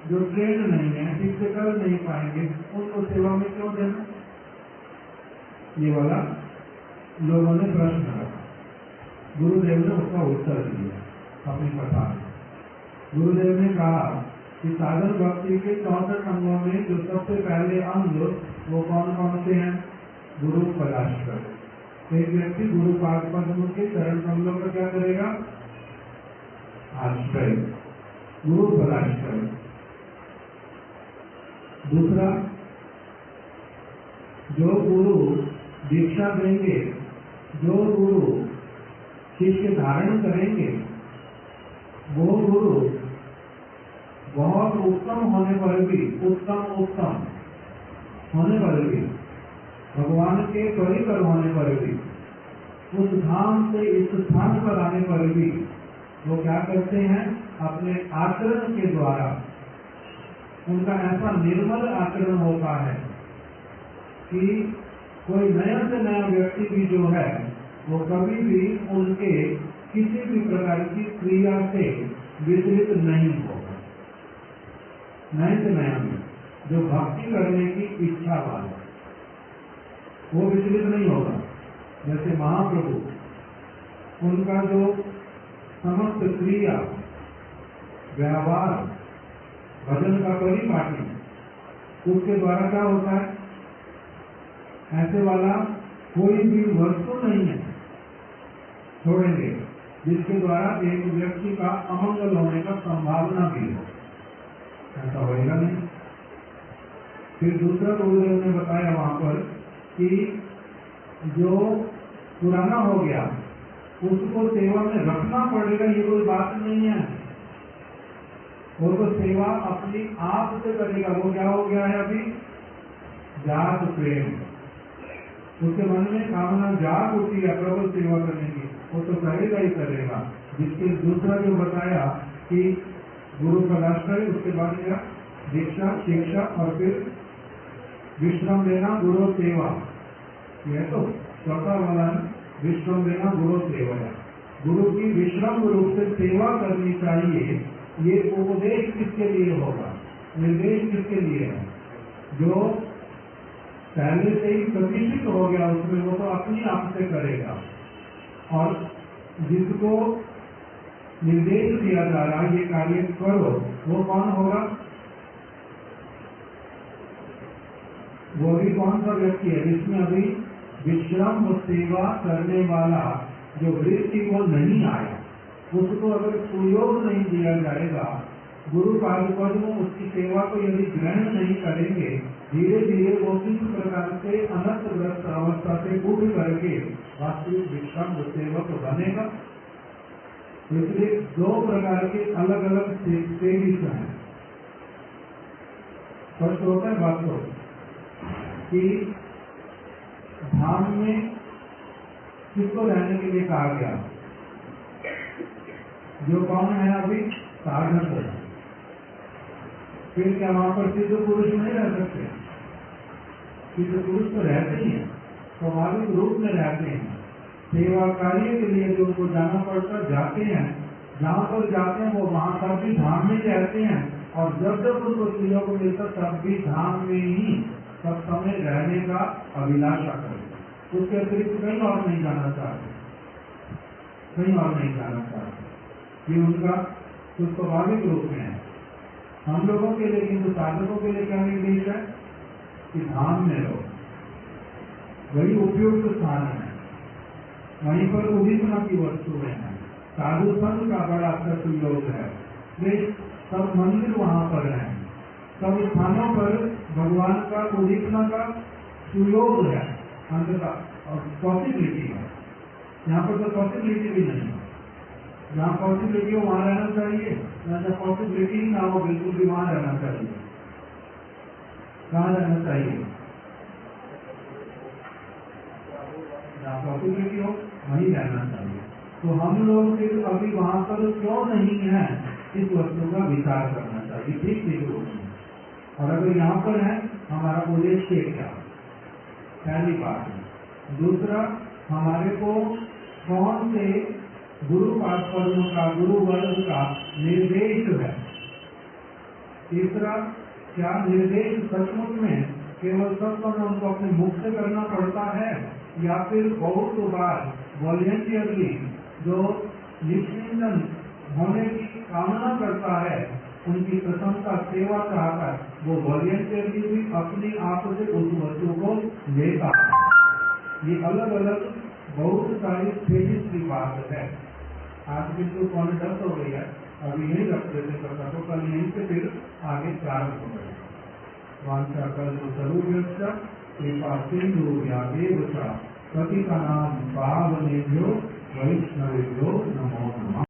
जो ट्रेन नहीं है, ठीक से कर नहीं पाएंगे, उनको सेवा में क्यों देना। ये वाला लोगों ने प्रश्न रखा, गुरुदेव ने उसका उत्तर दिया अपनी कथा में। गुरुदेव ने कहा कि साधन भक्ति के 64 अंगों में जो सबसे पहले अंग वो कौन कौन से हैं, गुरु पदाश्रय। एक व्यक्ति गुरु पाद पद्म के चरण कमलों का क्या करेगा, आश्रय, गुरु पदाश्रय। दूसरा, जो गुरु दीक्षा देंगे, जो गुरु शिष्य धारण करेंगे, वो गुरु बहुत उत्तम होने पर भी, उत्तम होने पर भी, भगवान के परिकर होने पर भी, उस धाम से इस स्थान पर आने पर भी वो क्या करते हैं, अपने आचरण के द्वारा, उनका ऐसा निर्मल आचरण होता है कि कोई नया से नया व्यक्ति भी जो है वो कभी भी उनके किसी भी प्रकार की क्रिया से विचलित नहीं होगा। नए से नया भी जो भक्ति करने की इच्छा वाला वो विचलित नहीं होगा। जैसे महाप्रभु, उनका जो समस्त क्रिया, व्यवहार, भजन का परिपाटी, उसके द्वारा क्या होता है, ऐसे वाला कोई भी वस्तु नहीं है छोड़ेंगे जिसके द्वारा एक व्यक्ति का अमंगल होने का संभावना भी हो, ऐसा होएगा नहीं। फिर दूसरा गुरुदेव ने बताया वहां पर कि जो पुराना हो गया उसको सेवा में रखना पड़ेगा, ये कोई बात नहीं है। वो तो सेवा अपनी आप से करेगा। वो क्या हो गया है अभी, जात प्रेम, उसके मन में कामना जाग उठी है प्रबल सेवा करने की, वो तो करेगा ही करेगा। जिसके दूसरा जो बताया कि गुरु पदाश्रय, उसके बाद क्या, दीक्षा, शिक्षा और फिर विश्राम देना, गुरु सेवा। यह तो चौथा वाला है, विश्राम देना, गुरु सेवा। गुरु की विश्राम रूप से सेवा करनी चाहिए। ये उपदेश किसके लिए होगा, निर्देश किसके लिए है, जो पहले से ही प्रतिष्ठित हो गया उसमें, वो तो अपनी आप से करेगा। और जिसको निर्देश दिया जा रहा है ये कार्य करो, वो कौन होगा, वो भी कौन सा व्यक्ति है जिसमें अभी विश्राम सेवा करने वाला जो वृत्ति वो नहीं आया, उसको अगर सुयोग नहीं दिया जाएगा, गुरु पाद में उसकी सेवा को यदि ग्रहण नहीं करेंगे, धीरे धीरे वो किस प्रकार से अनर्थग्रस्त अवस्था से उठ करके वास्तविक विश्राम सेवक बनेगा। इसलिए दो प्रकार के अलग अलग स्टेज हैं। स्पष्ट होता है बात को कि धाम में किसको रहने के लिए कहा गया, जो कौन है अभी, साधक है। फिर क्या वहां पर सिद्ध पुरुष नहीं रह सकते, सिद्ध पुरुष तो रहते ही हैं, स्वाभाविक रूप में रहते हैं। सेवा कार्य के लिए जो उनको जाना पड़ता जाते हैं, जहाँ पर जाते हैं वो वहां तब भी धाम में रहते हैं, और जब जब उनको सुयोग मिलता तब भी धाम में ही सब समय रहने का अभिलाषा करते, उसके अतिरिक्त कहीं और नहीं जाना चाहते, कहीं और नहीं जाना चाहते। ये उनका तो स्वाभाविक रूप में है। हम लोगों के लिए, किंतु साधकों के लिए क्या निर्देश है कि धाम में रहो, वही उपयुक्त स्थान है, वहीं पर उदितना की वस्तुएं हैं, साधु संघ का बड़ा अच्छा सुयोग है, वे सब मंदिर वहां पर हैं, सब स्थानों पर भगवान का उदितना का सुयोग है, अंततः और पॉसिबिलिटी है। यहाँ पर तो पॉसिबिलिटी भी नहीं है, जहाँ पॉसिबिलिटी हो वहाँ रहना चाहिए, जहाँ पॉसिबिलिटी ही ना हो बिल्कुल भी वहाँ रहना चाहिए। कहाँ रहना चाहिए, जहाँ पॉसिबिलिटी हो वहीं रहना चाहिए। तो हम लोग फिर अभी वहां पर क्यों नहीं है, इस वस्तु का विचार करना चाहिए, ठीक ठीक रूप में। और अगर यहाँ पर है, हमारा उद्देश्य क्या, पहली बात है। दूसरा, हमारे को कौन से गुरु पाठपद्म का, गुरु वर्ग का निर्देश है। तीसरा, क्या निर्देश सचमुच में केवल सत्संग उनको अपने मुख से करना पड़ता है, या फिर बहुत बार वॉलंटियरली जो निश्चिंतन होने की कामना करता है, उनकी प्रशंसा सेवा चाहता है, वो वॉलंटियरली भी अपने आप से उस वस्तु को लेता है। ये अलग अलग बहुत सारी स्टेजेस की बात है। आज बिल्कुल 9:10 हो गई है, अभी यही रख देते करता तो कल यहीं से फिर आगे प्रारंभ हो गए। वांछा कल्पतरुभ्यश्च कृपा सिन्धुभ्यो एव च पतितानां पावनेभ्यो वैष्णवेभ्यो नमो नमः।